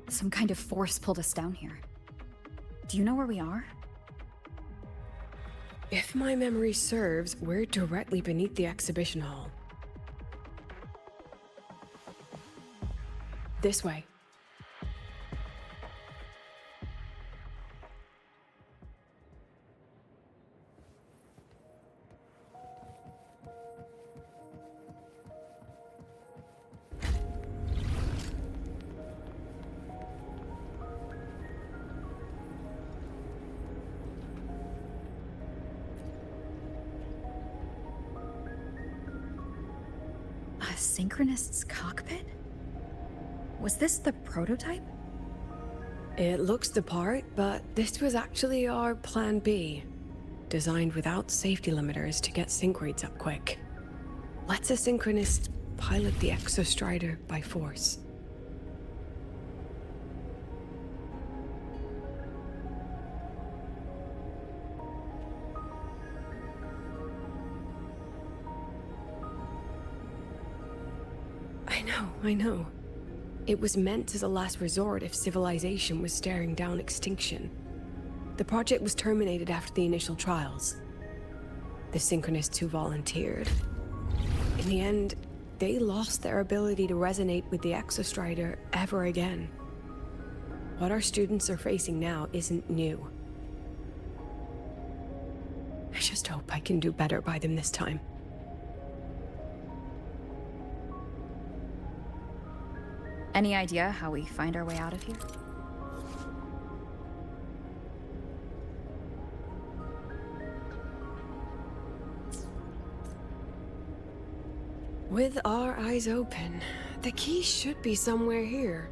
Some kind of force pulled us down here. Do you know where we are? If my memory serves, we're directly beneath the exhibition hall. This way. A Synchronist's cockpit? Was this the prototype? It looks the part, but this was actually our Plan B. Designed without safety limiters to get sync rates up quick. Lets a Synchronist pilot the Exostrider by force. I know. It was meant as a last resort if civilization was staring down extinction. The project was terminated after the initial trials. The Synchronists who volunteered. In the end, they lost their ability to resonate with the Exostrider ever again. What our students are facing now isn't new. I just hope I can do better by them this time. Any idea how we find our way out of here? With our eyes open, the key should be somewhere here.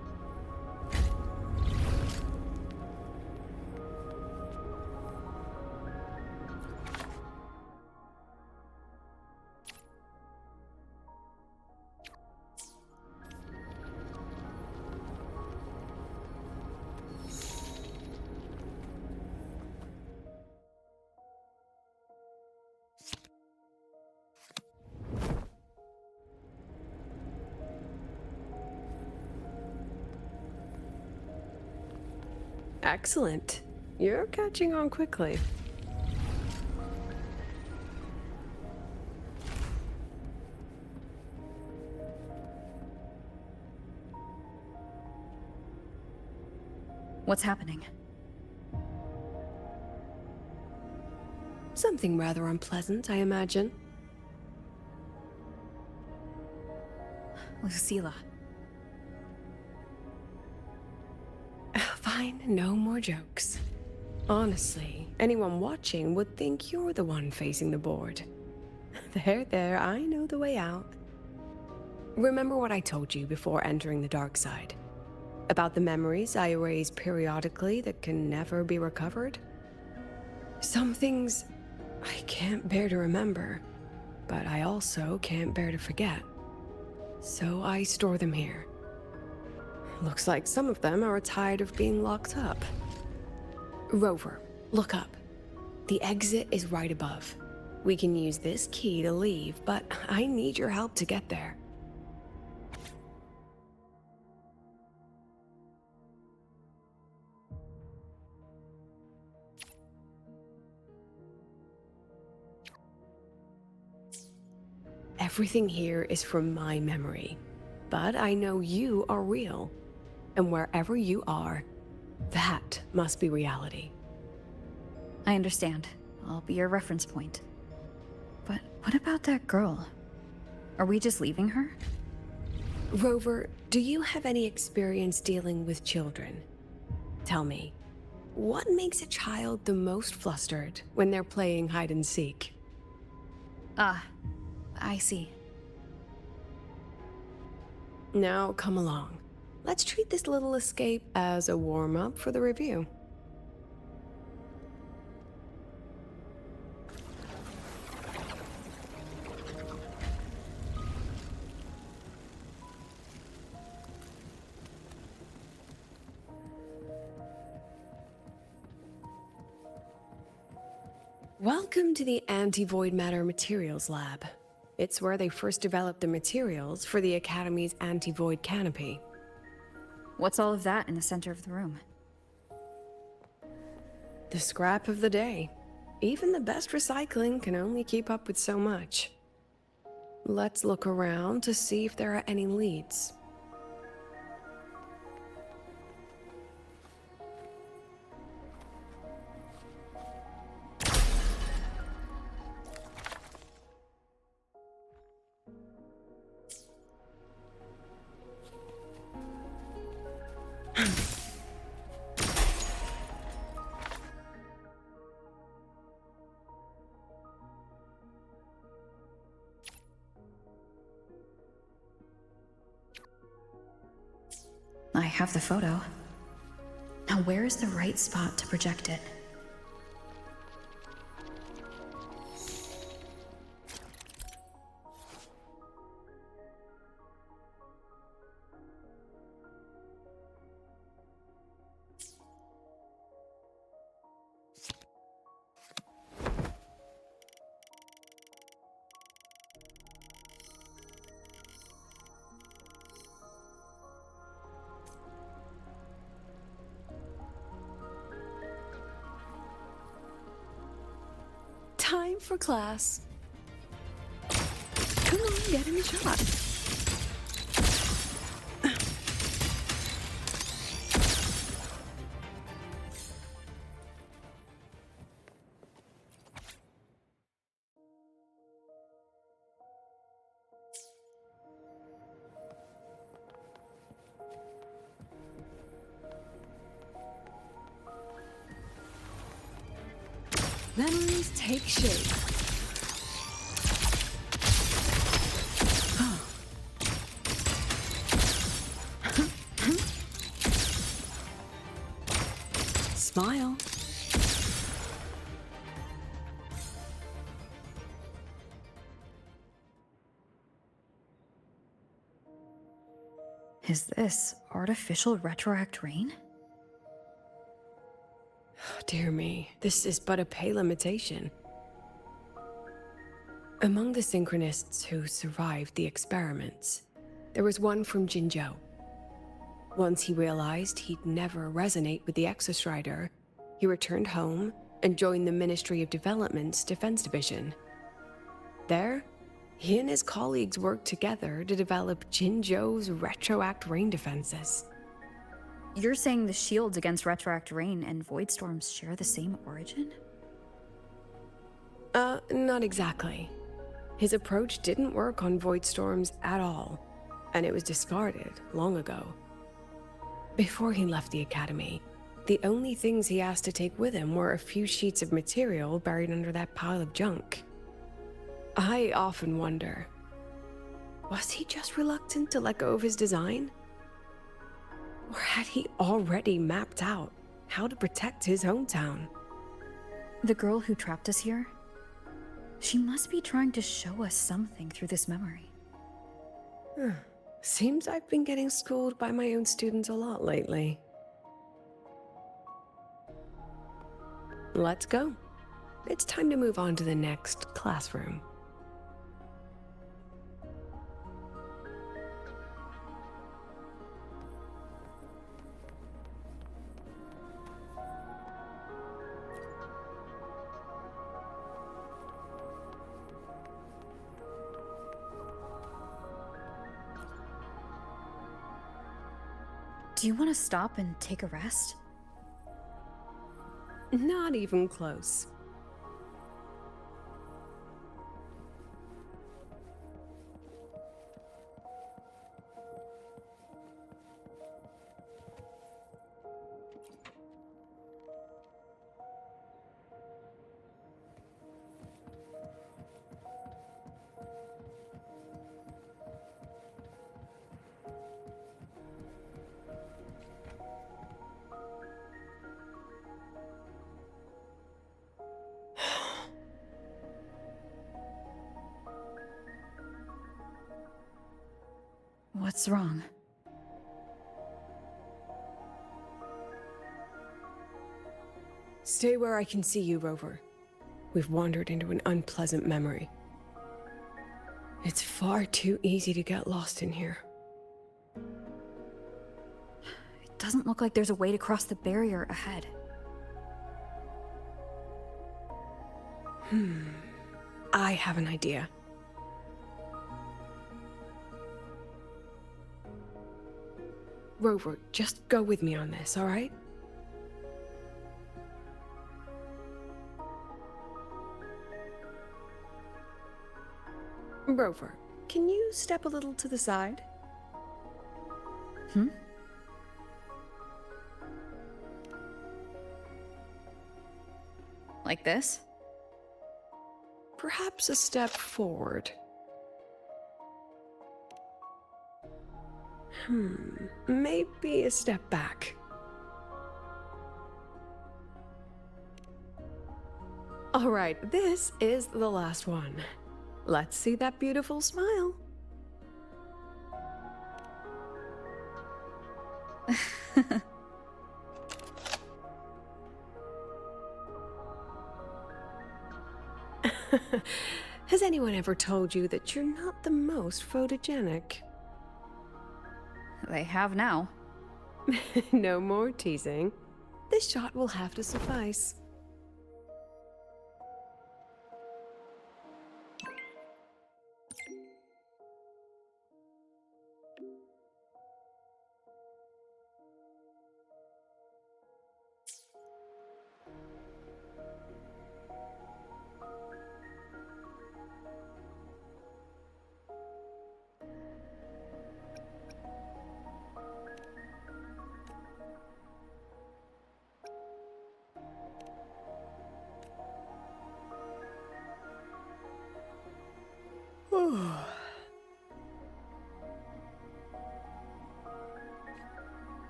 Excellent. You're catching on quickly. What's happening? Something rather unpleasant, I imagine. Lucilla. Fine, no more jokes. Honestly, anyone watching would think you're the one facing the board. There, I know the way out. Remember what I told you before entering the dark side? About the memories I erase periodically that can never be recovered? Some things I can't bear to remember, but I also can't bear to forget. So I store them here. Looks like some of them are tired of being locked up. Rover, look up. The exit is right above. We can use this key to leave, but I need your help to get there. Everything here is from my memory, but I know you are real, and wherever you are, that must be reality. I understand. I'll be your reference point. But what about that girl? Are we just leaving her? Rover, do you have any experience dealing with children? Tell me, what makes a child the most flustered when they're playing hide and seek? Ah, I see. Now come along. Let's treat this little escape as a warm-up for the review. Welcome to the Anti-Void Matter Materials Lab. It's where they first developed the materials for the Academy's anti-void canopy. What's all of that in the center of the room? The scrap of the day. Even the best recycling can only keep up with so much. Let's look around to see if there are any leads. I have the photo. Now where is the right spot to project it? Time for class. Come on, get in the shot. Memories take shape. Smile. Is this artificial retroact rain? Dear me, this is but a pale imitation. Among the synchronists who survived the experiments, there was one from Jinzhou. Once he realized he'd never resonate with the Exostrider, he returned home and joined the Ministry of Development's Defense Division. There, he and his colleagues worked together to develop Jinzhou's Retroact rain defenses. You're saying the shields against Retroact Rain and Void Storms share the same origin? Not exactly. His approach didn't work on Void Storms at all, and it was discarded long ago. Before he left the Academy, the only things he asked to take with him were a few sheets of material buried under that pile of junk. I often wonder, was he just reluctant to let go of his design? Or had he already mapped out how to protect his hometown? The girl who trapped us here? She must be trying to show us something through this memory. Seems I've been getting schooled by my own students a lot lately. Let's go. It's time to move on to the next classroom. Do you want to stop and take a rest? Not even close. What's wrong? Stay where I can see you, Rover. We've wandered into an unpleasant memory. It's far too easy to get lost in here. It doesn't look like there's a way to cross the barrier ahead. I have an idea. Rover, just go with me on this, all right? Rover, can you step a little to the side? Like this? Perhaps a step forward. Maybe a step back. All right, this is the last one. Let's see that beautiful smile. Has anyone ever told you that you're not the most photogenic? They have now. No more teasing. This shot will have to suffice.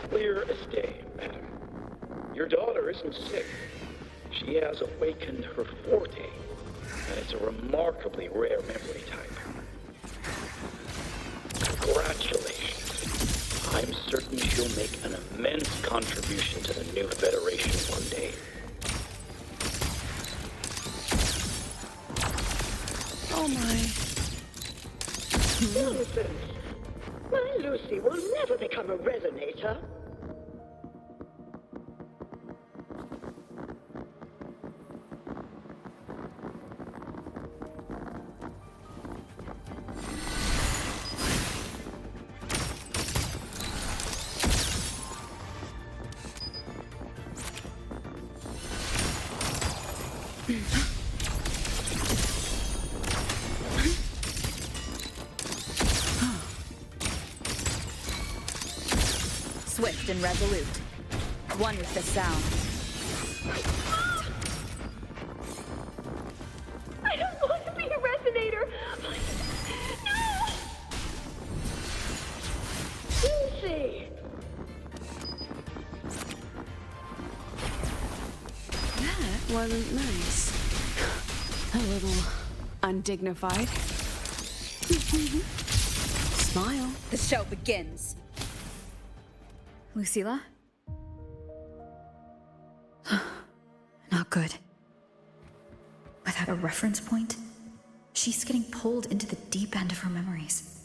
Clear as day, madam. Your daughter isn't sick. She has awakened her forte, and it's a remarkably rare memory type. Congratulations. I'm certain she'll make an immense contribution to the new Federation one day. Nonsense! My Lucy will never become a resonator. Swift and resolute. One with the sound. I don't want to be a resonator! Lucy! That wasn't nice. A little undignified. Smile. The show begins. Lucilla? Not good. Without a reference point, she's getting pulled into the deep end of her memories.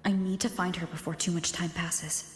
I need to find her before too much time passes.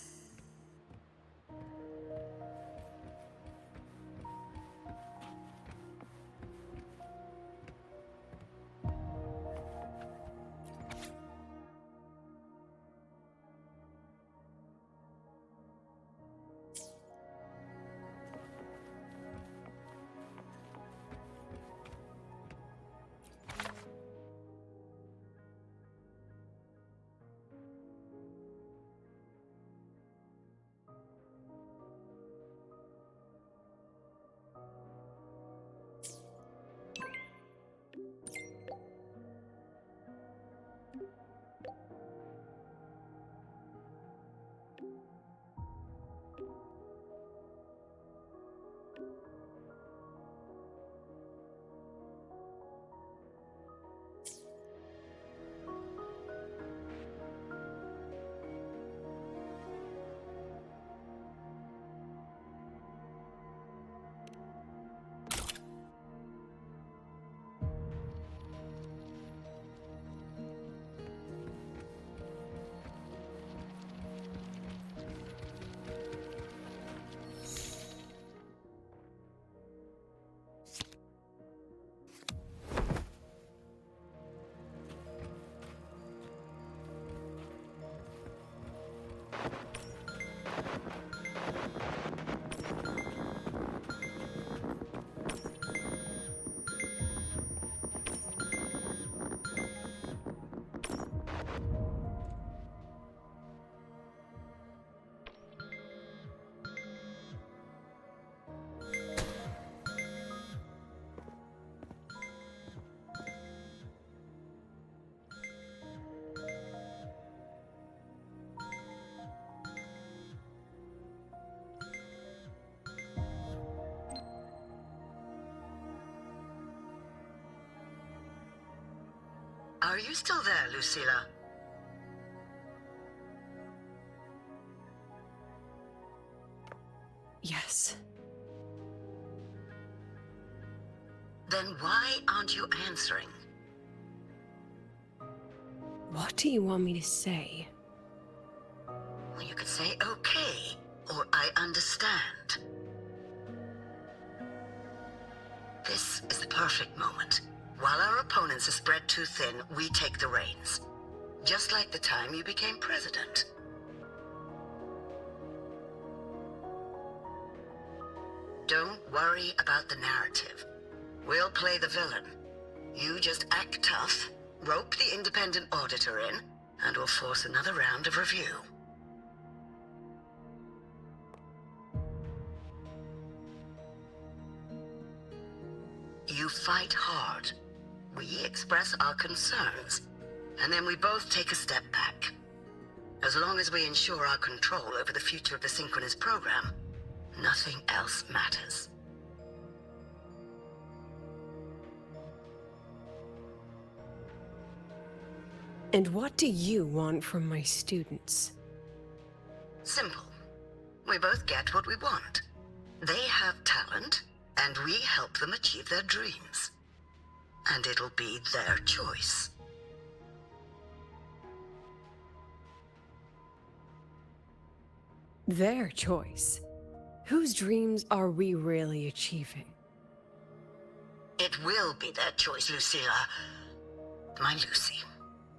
Are you still there, Lucilla? Yes. Then why aren't you answering? What do you want me to say? Well, you could say okay, or I understand. This is the perfect moment. While our opponents are spread too thin, we take the reins. Just like the time you became president. Don't worry about the narrative. We'll play the villain. You just act tough, rope the independent auditor in, and we'll force another round of review. You fight hard. We express our concerns, and then we both take a step back. As long as we ensure our control over the future of the synchronous program, nothing else matters. And what do you want from my students? Simple. We both get what we want. They have talent, and we help them achieve their dreams. And it'll be their choice. Their choice. Whose dreams are we really achieving? It will be their choice, Lucilla. My Lucy,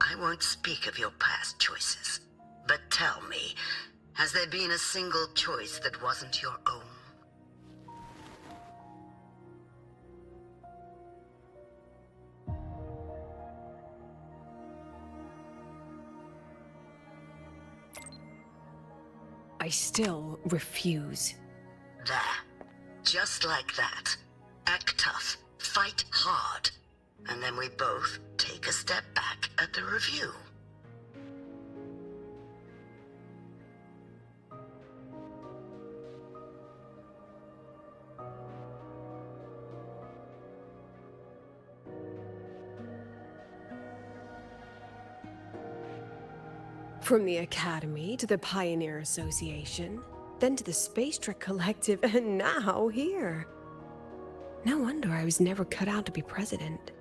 I won't speak of your past choices. But tell me, has there been a single choice that wasn't your own? I still refuse. There. Just like that. Act tough. Fight hard. And then we both take a step back at the review. From the Academy to the Pioneer Association, then to the Space Trek Collective, and now here. No wonder I was never cut out to be president.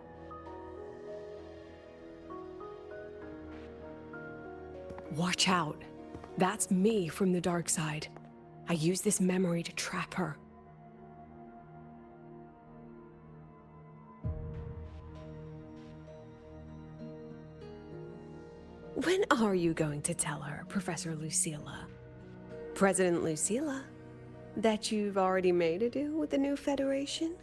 Watch out. That's me from the dark side. I use this memory to trap her. When are you going to tell her, Professor Lucilla? President Lucilla? That you've already made a deal with the new Federation?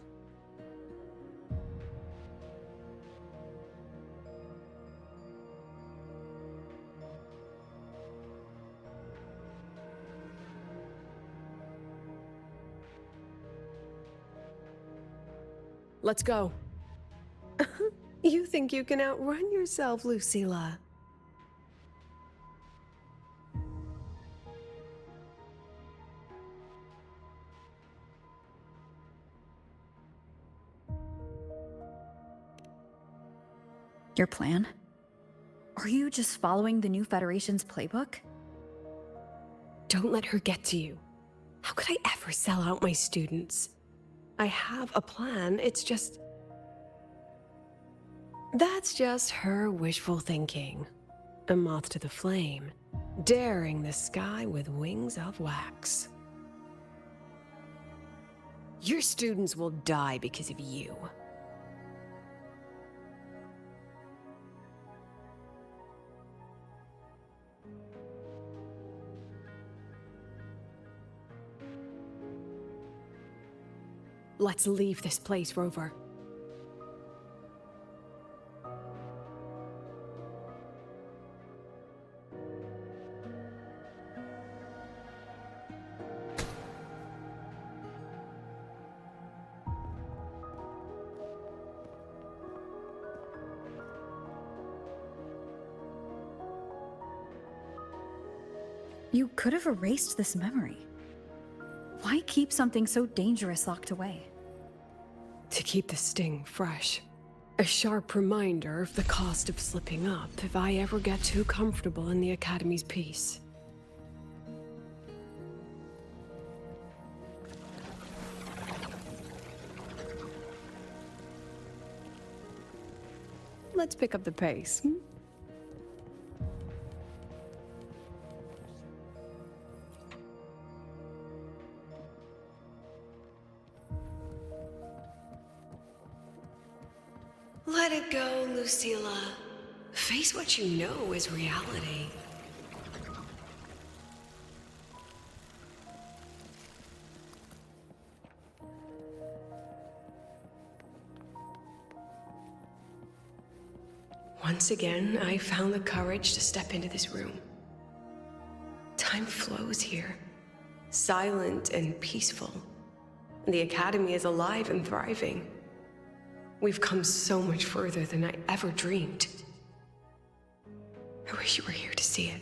Let's go. You think you can outrun yourself, Lucilla? Your plan? Are you just following the new Federation's playbook? Don't let her get to you. How could I ever sell out my students? I have a plan, it's just... That's just her wishful thinking. A moth to the flame, daring the sky with wings of wax. Your students will die because of you. Let's leave this place, Rover. You could have erased this memory. Why keep something so dangerous locked away? To keep the sting fresh. A sharp reminder of the cost of slipping up if I ever get too comfortable in the Academy's peace. Let's pick up the pace. Let it go, Lucilla. Face what you know is reality. Once again, I found the courage to step into this room. Time flows here, silent and peaceful. The Academy is alive and thriving. We've come so much further than I ever dreamed. I wish you were here to see it.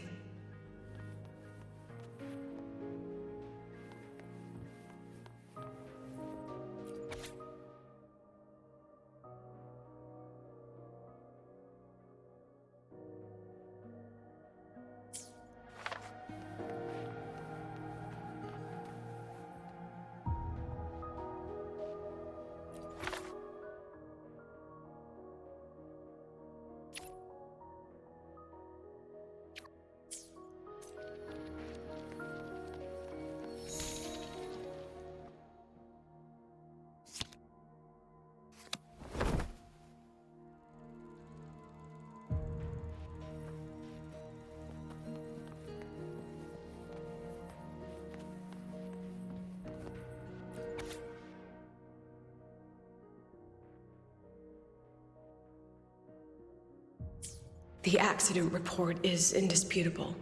The accident report is indisputable.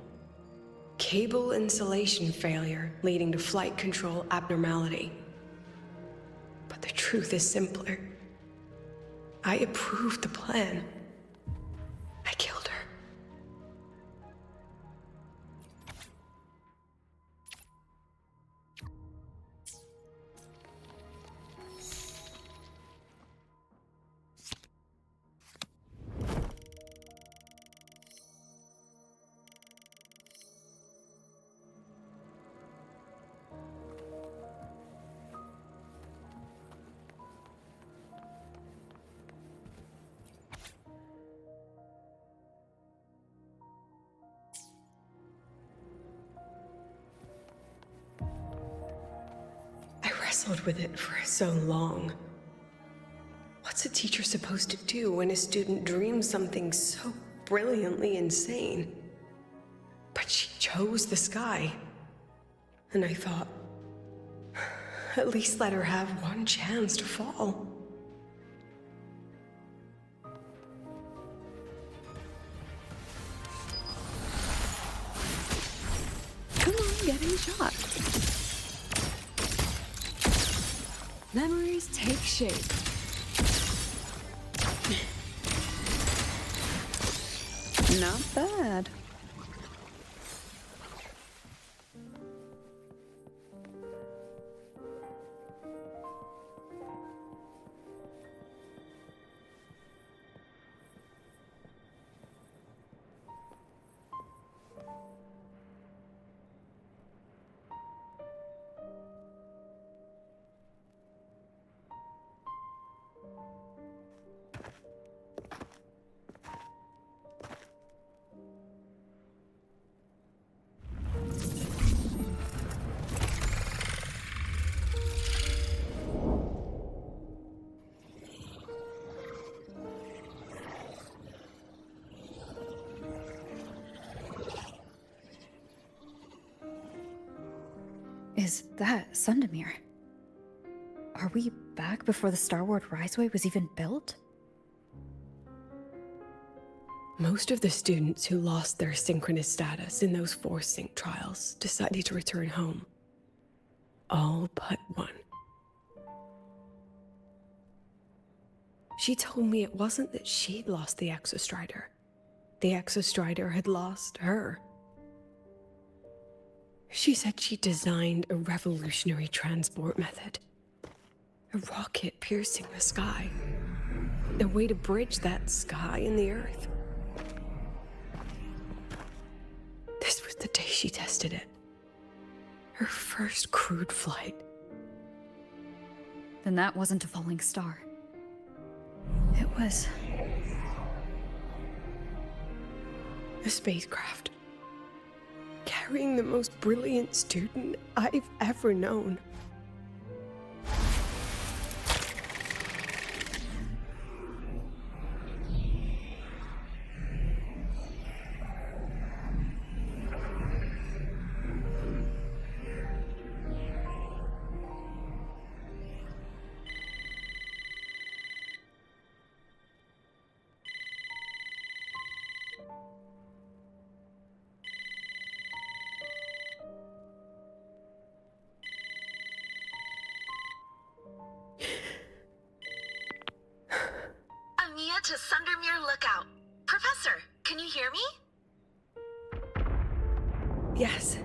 Cable insulation failure leading to flight control abnormality. But the truth is simpler. I approved the plan. I killed her. Wrestled with it for so long. What's a teacher supposed to do when a student dreams something so brilliantly insane? But she chose the sky. And I thought, at least let her have one chance to fall. Come on, getting shot. Memories take shape. Not bad. Is that Sundamir? Are we back before the Starward Riseway was even built? Most of the students who lost their synchronous status in those force sync trials decided to return home. All but one. She told me it wasn't that she'd lost the Exostrider. The Exostrider had lost her. She said she designed a revolutionary transport method. A rocket piercing the sky. A way to bridge that sky and the Earth. This was the day she tested it. Her first crewed flight. Then that wasn't a falling star. It was... a spacecraft. Carrying the most brilliant student I've ever known. To Sundermere Lookout. Professor, can you hear me? Yes.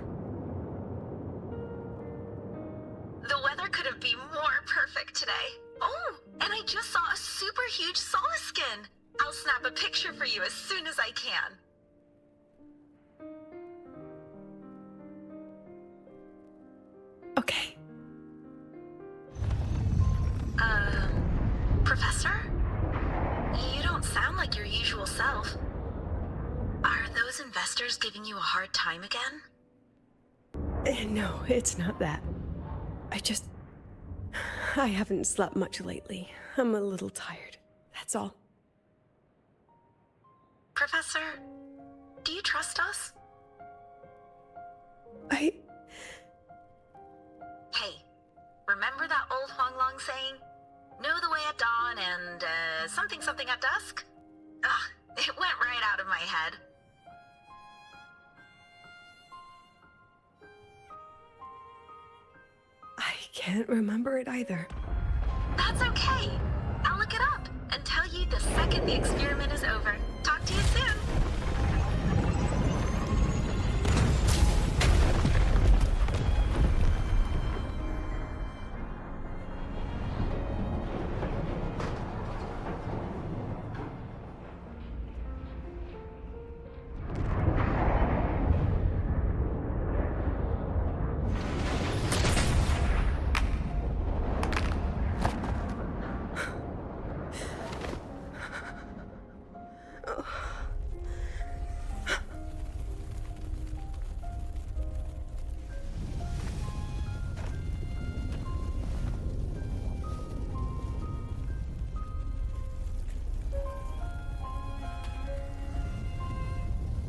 The weather couldn't be more perfect today. Oh, and I just saw a super huge Solaskin. I'll snap a picture for you as soon as I can. Okay. Professor? You don't sound like your usual self. Are those investors giving you a hard time again? No, it's not that. I haven't slept much lately. I'm a little tired. That's all. Professor, do you trust us? Hey, remember that old Huanglong saying? Know the way at dawn and, something at dusk? It went right out of my head. I can't remember it either. That's okay. I'll look it up and tell you the second the experiment is over. Talk to you soon.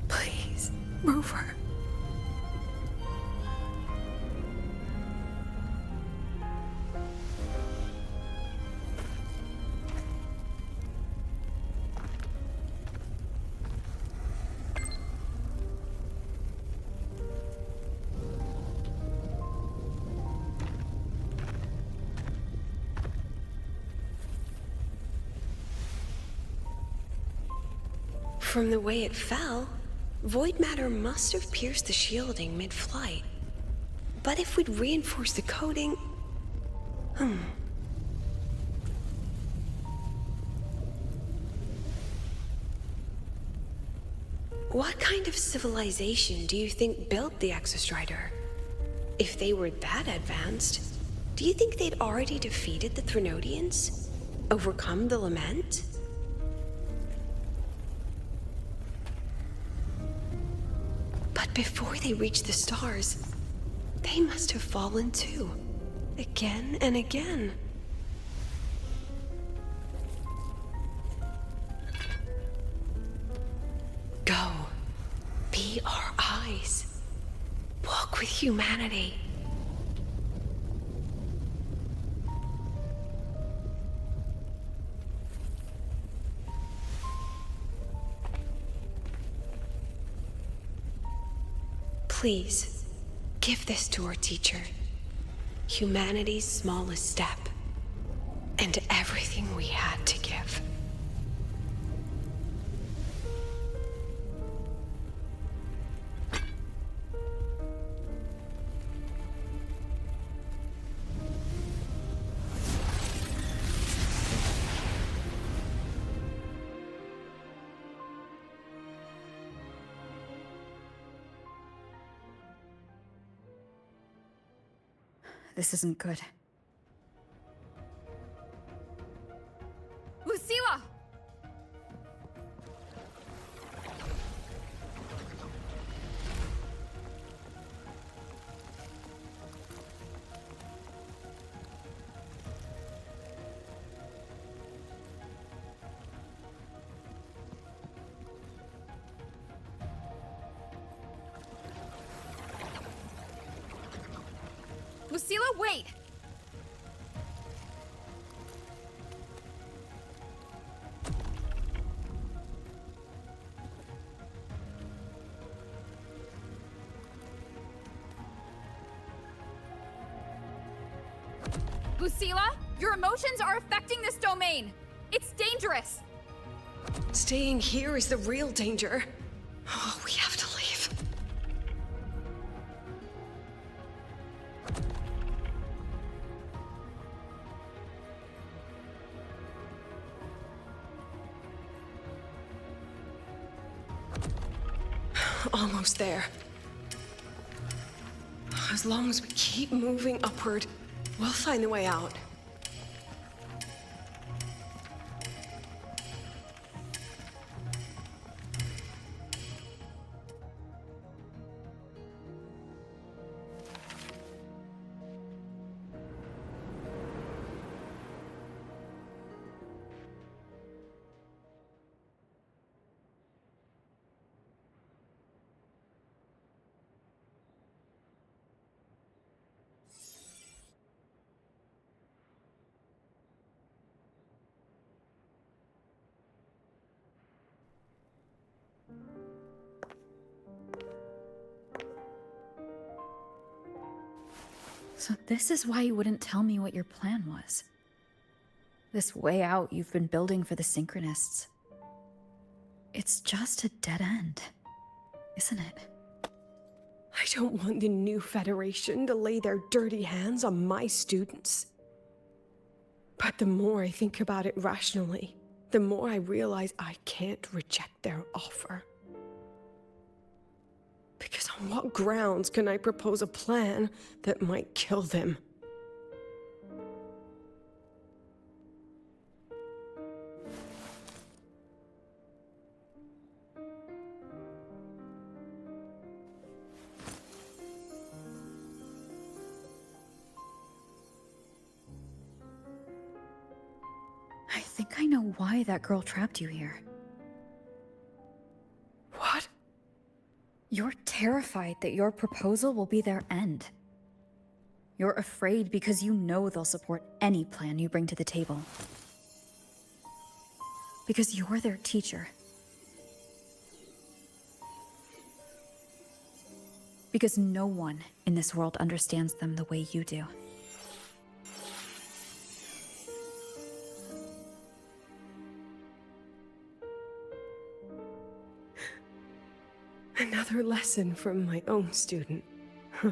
Please, Rover. From the way it fell, void matter must have pierced the shielding mid-flight. But if we'd reinforced the coating... What kind of civilization do you think built the Exostrider? If they were that advanced, do you think they'd already defeated the Threnodians? Overcome the Lament? But before they reached the stars, they must have fallen too. Again and again. Go. Be our eyes. Walk with humanity. Please, give this to our teacher. Humanity's smallest step. And everything we had to give. This isn't good. Lucilla! Lucilla, wait! Lucilla, your emotions are affecting this domain. It's dangerous. Staying here is the real danger. Oh, we have to leave. Almost there. As long as we keep moving upward, we'll find the way out. So this is why you wouldn't tell me what your plan was. This way out you've been building for the Synchronists. It's just a dead end, isn't it? I don't want the new Federation to lay their dirty hands on my students. But the more I think about it rationally, the more I realize I can't reject their offer. Because on what grounds can I propose a plan that might kill them? I think I know why that girl trapped you here. What? You're terrified that your proposal will be their end. You're afraid because you know they'll support any plan you bring to the table. Because you're their teacher. Because no one in this world understands them the way you do. Another lesson from my own student. Huh.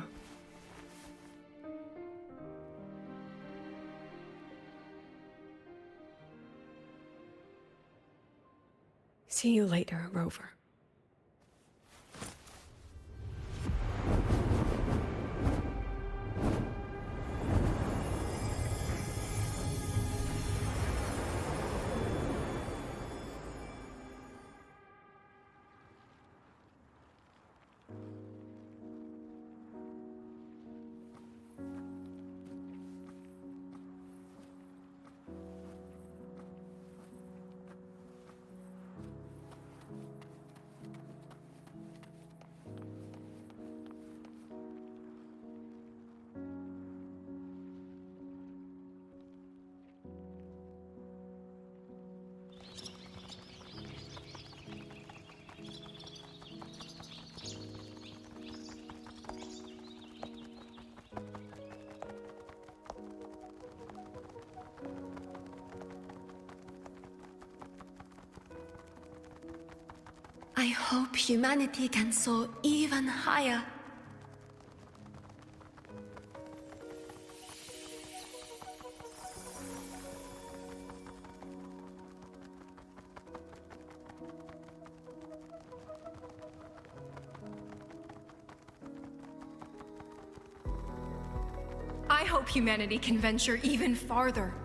See you later, Rover. I hope humanity can soar even higher. I hope humanity can venture even farther.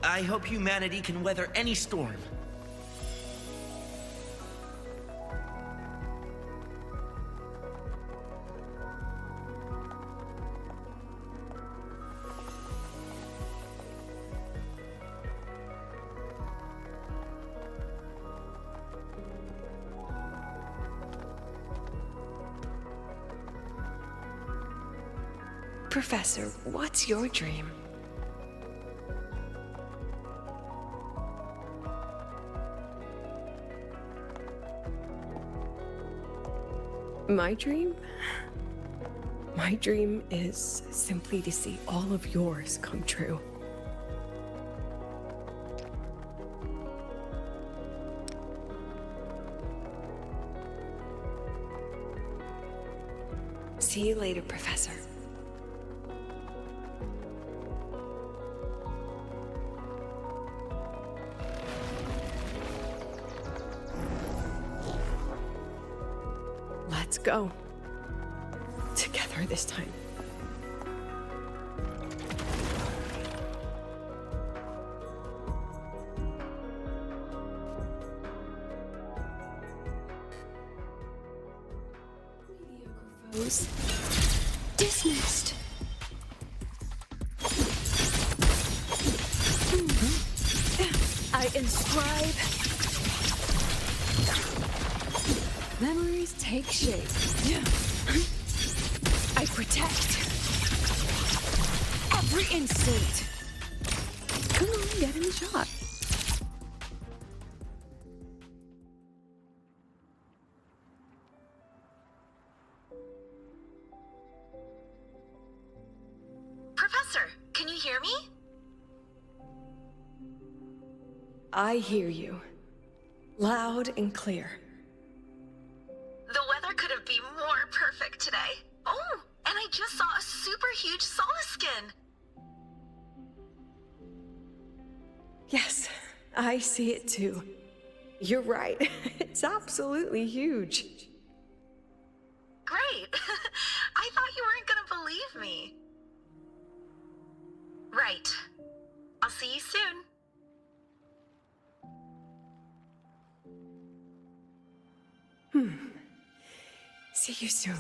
I hope humanity can weather any storm. Professor, what's your dream? My dream? My dream is simply to see all of yours come true. See you later, Professor. Let's go. Together this time. Dismissed. I inscribe Memories take shape. I protect. Every instant. Come on, get in the shot. Professor, can you hear me? I hear you. Loud and clear. The weather couldn't be more perfect today. Oh, and I just saw a super huge solar skin. Yes, I see it too. You're right. It's absolutely huge. Great. I thought you weren't gonna believe me. Right. I'll see you soon. See you soon.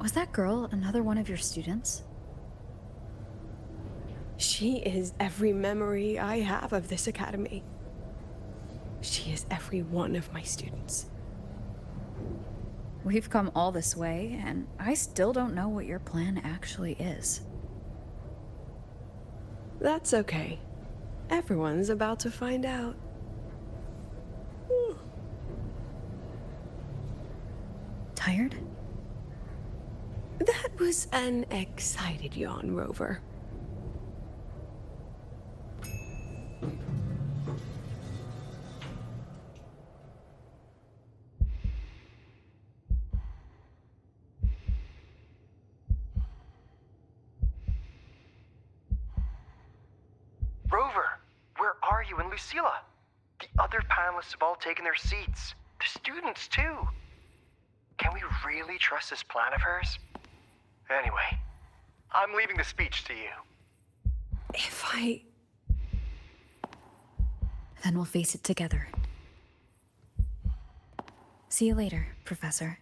Was that girl another one of your students? She is every memory I have of this academy. She is every one of my students. We've come all this way, and I still don't know what your plan actually is. That's okay. Everyone's about to find out. Tired? That was an excited yawn, Rover. Rover, where are you and Lucilla? The other panelists have all taken their seats. The students, too. Can we really trust this plan of hers? Anyway, I'm leaving the speech to you. Then we'll face it together. See you later, Professor.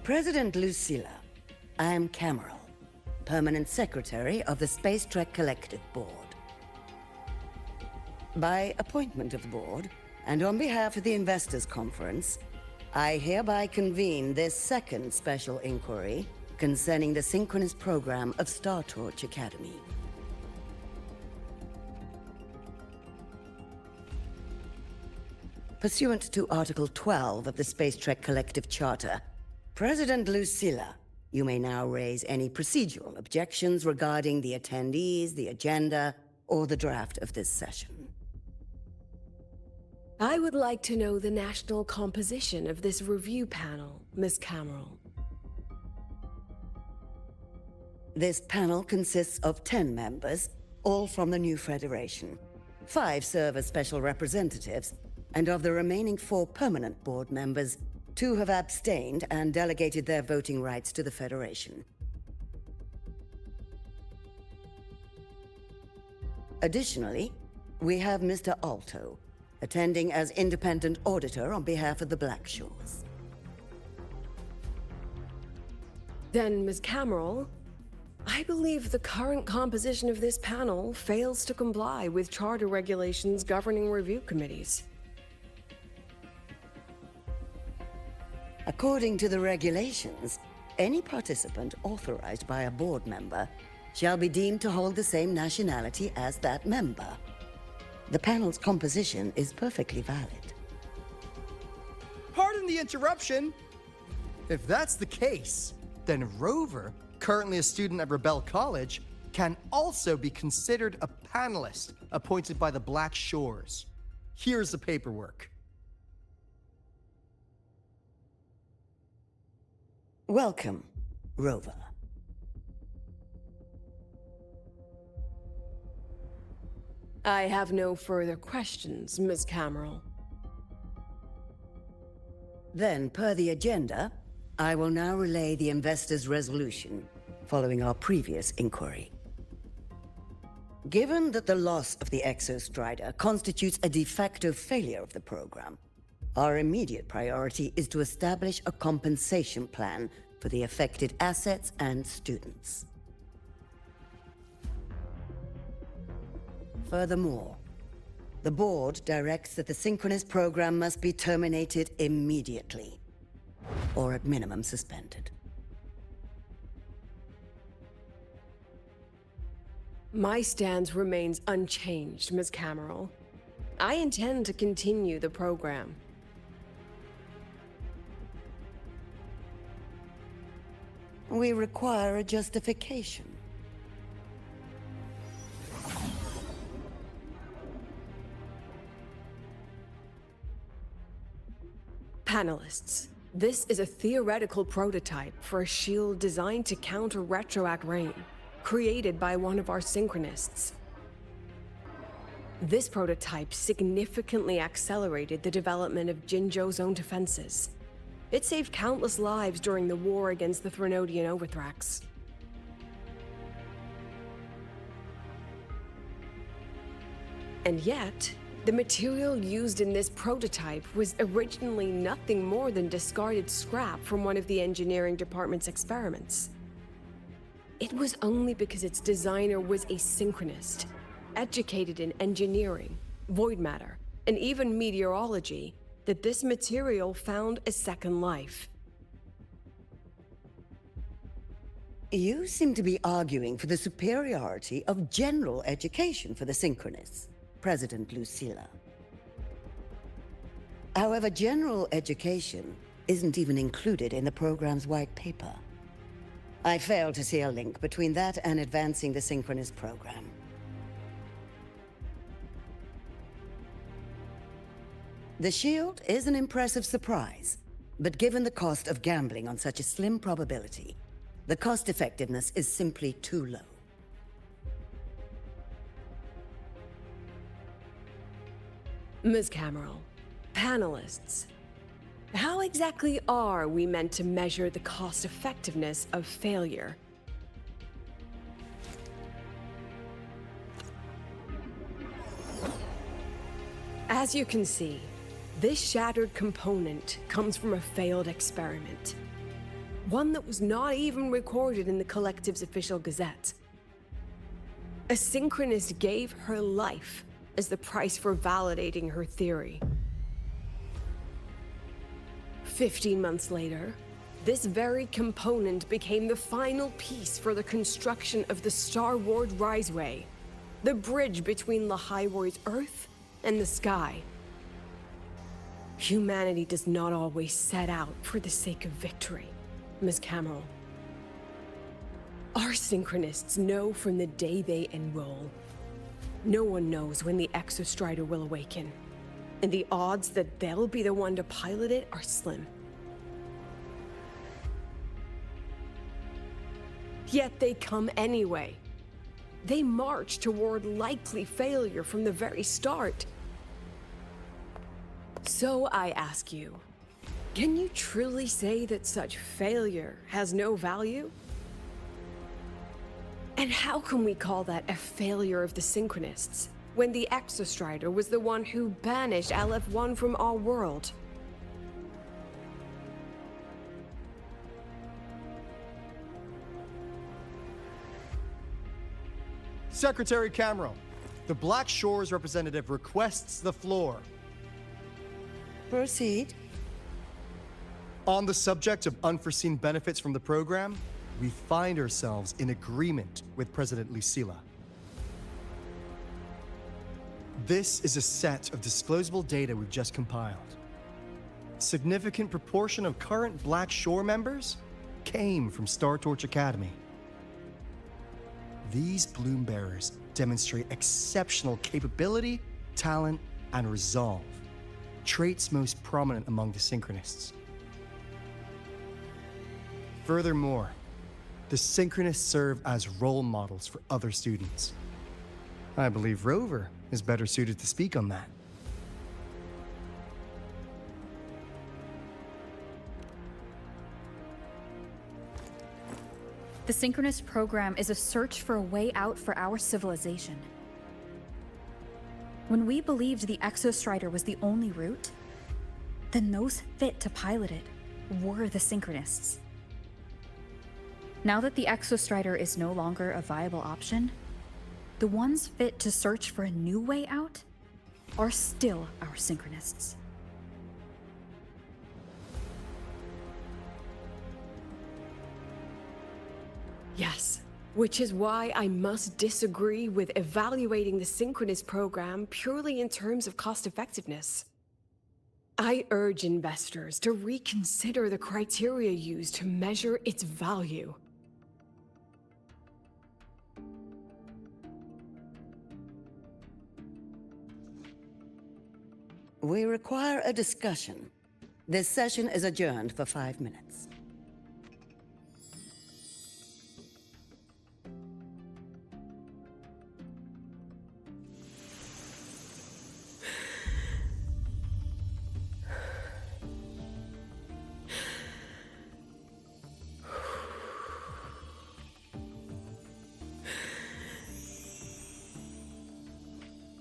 President Lucilla, I am Cameron, Permanent Secretary of the Space Trek Collective Board. By appointment of the Board, and on behalf of the Investors Conference, I hereby convene this second special inquiry concerning the synchronous program of Star Torch Academy. Pursuant to Article 12 of the Space Trek Collective Charter, President Lucilla, you may now raise any procedural objections regarding the attendees, the agenda, or the draft of this session. I would like to know the national composition of this review panel, Miss Cameron. This panel consists of 10 members, all from the new Federation. 5 serve as special representatives, and of the remaining 4 permanent board members, 2 have abstained and delegated their voting rights to the Federation. Additionally, we have Mr. Alto, attending as independent auditor on behalf of the Black Shores. Then, Ms. Cameron, I believe the current composition of this panel fails to comply with charter regulations governing review committees. According to the regulations, any participant authorized by a board member shall be deemed to hold the same nationality as that member. The panel's composition is perfectly valid. Pardon the interruption. If that's the case, then Rover, currently a student at Rebel College, can also be considered a panelist appointed by the Black Shores. Here's the paperwork. Welcome, Rover. I have no further questions, Ms. Cameron. Then, per the agenda, I will now relay the investor's resolution following our previous inquiry. Given that the loss of the Exostrider constitutes a de facto failure of the program, our immediate priority is to establish a compensation plan for the affected assets and students. Furthermore, the board directs that the synchronous program must be terminated immediately, or at minimum suspended. My stance remains unchanged, Ms. Cameron. I intend to continue the program. We require a justification. Panelists, this is a theoretical prototype for a shield designed to counter retroact rain, created by one of our synchronists. This prototype significantly accelerated the development of Jinzhou's own defenses. It saved countless lives during the war against the Threnodian Overthrax. And yet, the material used in this prototype was originally nothing more than discarded scrap from one of the engineering department's experiments. It was only because its designer was a synchronist, educated in engineering, void matter, and even meteorology, that this material found a second life. You seem to be arguing for the superiority of general education for the synchronists, President Lucilla. However, general education isn't even included in the program's white paper. I fail to see a link between that and advancing the synchronous program. The shield is an impressive surprise, but given the cost of gambling on such a slim probability, the cost-effectiveness is simply too low. Ms. Cameron, panelists, how exactly are we meant to measure the cost-effectiveness of failure? As you can see, this shattered component comes from a failed experiment. One that was not even recorded in the Collective's official gazette. A synchronist gave her life as the price for validating her theory. 15 months later, this very component became the final piece for the construction of the Star Ward Riseway, the bridge between Lahaiwoi's Earth and the sky. Humanity does not always set out for the sake of victory, Ms. Cameron. Our synchronists know from the day they enroll. No one knows when the Exostrider will awaken, and the odds that they'll be the one to pilot it are slim. Yet they come anyway. They march toward likely failure from the very start. So I ask you, can you truly say that such failure has no value? And how can we call that a failure of the Synchronists, when the Exostrider was the one who banished LF1 from our world? Secretary Cameron, the Black Shores representative requests the floor. Proceed. On the subject of unforeseen benefits from the program, we find ourselves in agreement with President Lucilla. This is a set of disclosable data we've just compiled. Significant proportion of current Black Shore members came from Star Torch Academy. These bloom bearers demonstrate exceptional capability, talent, and resolve, traits most prominent among the Synchronists. Furthermore, the Synchronists serve as role models for other students. I believe Rover is better suited to speak on that. The Synchronous program is a search for a way out for our civilization. When we believed the Exostrider was the only route, then those fit to pilot it were the Synchronists. Now that the Exostrider is no longer a viable option, the ones fit to search for a new way out are still our Synchronists. Yes, which is why I must disagree with evaluating the Synchronous program purely in terms of cost effectiveness. I urge investors to reconsider the criteria used to measure its value. We require a discussion. This session is adjourned for 5 minutes.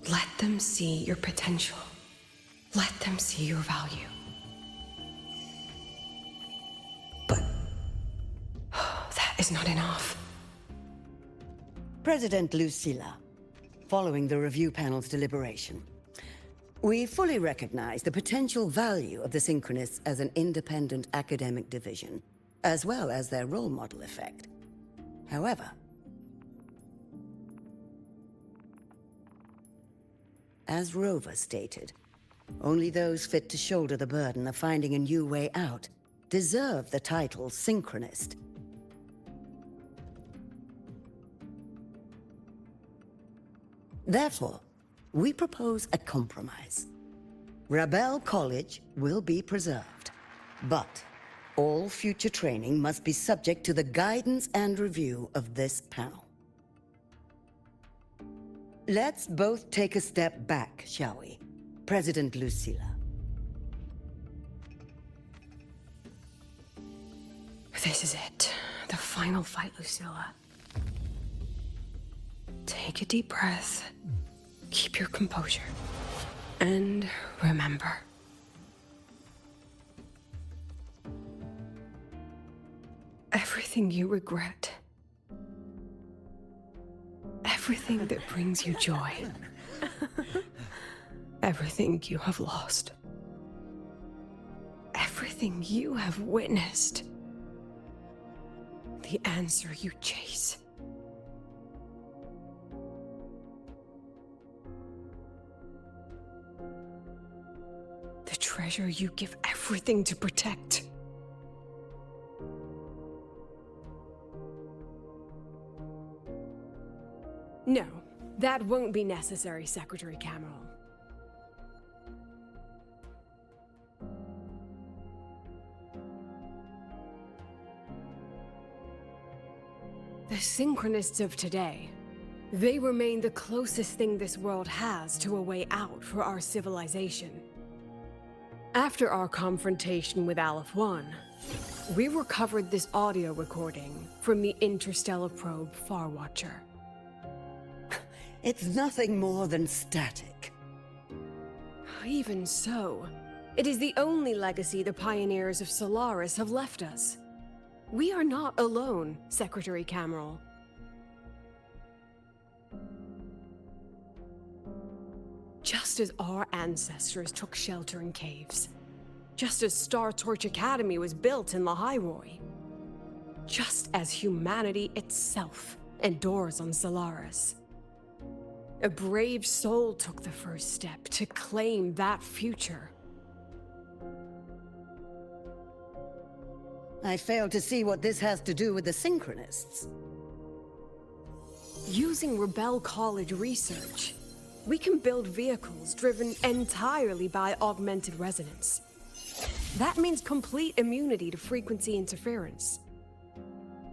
Let them see your potential. Let them see your value. But that is not enough. President Lucilla, following the review panel's deliberation, we fully recognize the potential value of the Synchronists as an independent academic division, as well as their role model effect. However, as Rover stated, only those fit to shoulder the burden of finding a new way out deserve the title Synchronist. Therefore, we propose a compromise. Rebel College will be preserved, but all future training must be subject to the guidance and review of this panel. Let's both take a step back, shall we? President Lucilla. This is it. The final fight, Lucilla. Take a deep breath. Keep your composure. And remember. Everything you regret. Everything that brings you joy. Everything you have lost. Everything you have witnessed. The answer you chase. The treasure you give everything to protect. No, that won't be necessary, Secretary Cameron. The Synchronists of today, they remain the closest thing this world has to a way out for our civilization. After our confrontation with Aleph 1, we recovered this audio recording from the interstellar probe Farwatcher. It's nothing more than static. Even so, it is the only legacy the pioneers of Solaris have left us. We are not alone, Secretary Cameron. Just as our ancestors took shelter in caves, just as Star Torch Academy was built in Lahiroi, just as humanity itself endures on Solaris, a brave soul took the first step to claim that future. I fail to see what this has to do with the Synchronists. Using Rebel College research, we can build vehicles driven entirely by augmented resonance. That means complete immunity to frequency interference.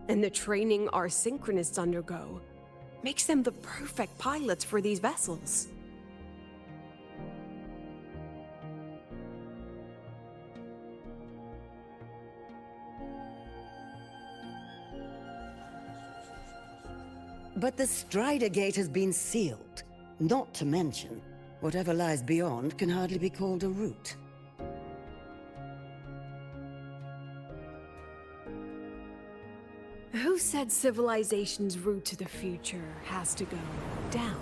And the training our Synchronists undergo makes them the perfect pilots for these vessels. But the Strider Gate has been sealed. Not to mention, whatever lies beyond can hardly be called a route. Who said civilization's route to the future has to go down?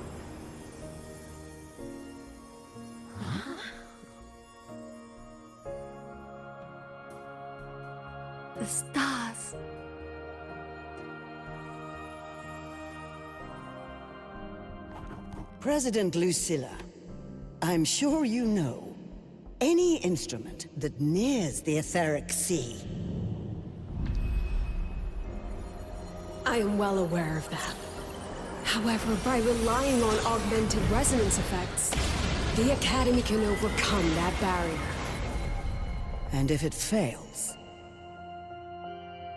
The stars. President Lucilla, I'm sure you know, any instrument that nears the etheric sea. I am well aware of that. However, by relying on augmented resonance effects, the Academy can overcome that barrier. And if it fails,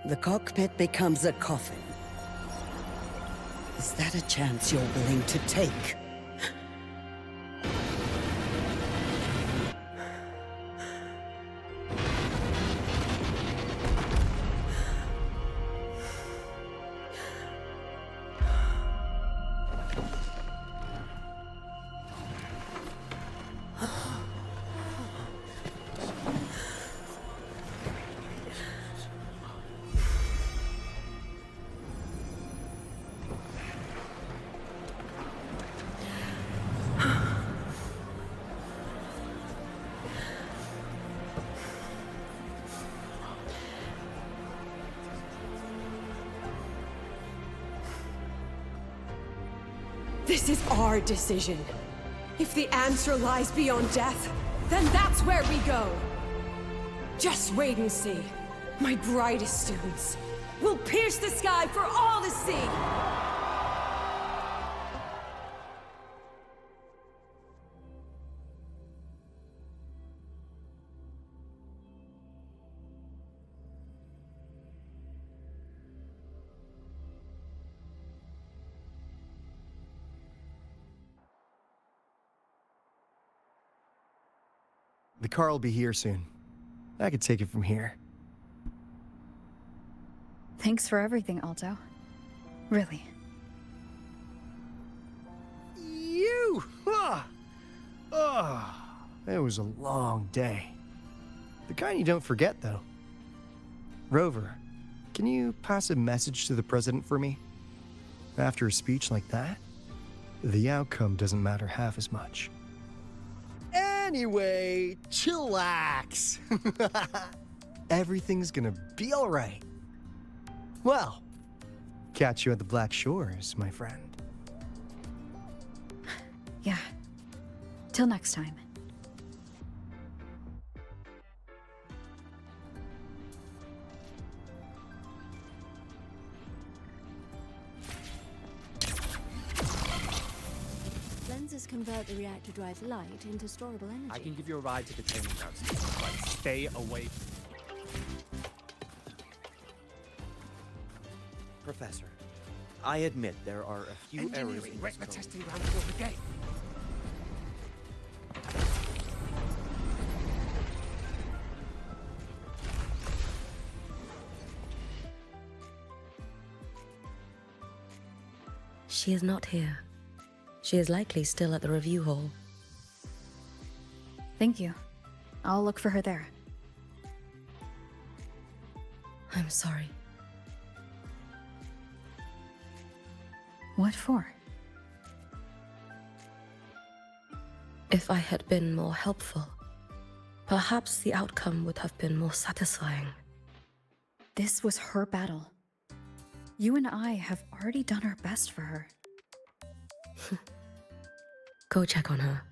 the cockpit becomes a coffin. Is that a chance you're willing to take? This is our decision. If the answer lies beyond death, then that's where we go. Just wait and see. My brightest students will pierce the sky for all to see! The car will be here soon. I could take it from here. Thanks for everything, Alto. Really. You! It was a long day. The kind you don't forget, though. Rover, can you pass a message to the President for me? After a speech like that, the outcome doesn't matter half as much. Anyway, chillax. Everything's gonna be all right. Well, catch you at the Black Shores, my friend. Yeah. Till next time. Lenses convert the reactor drive's light into storable energy. I can give you a ride to the training grounds, but stay away. Professor, I admit there are a few errors in this code. testing ground for the gate. She is not here. She is likely still at the review hall. Thank you. I'll look for her there. I'm sorry. What for? If I had been more helpful, perhaps the outcome would have been more satisfying. This was her battle. You and I have already done our best for her. Go check on her.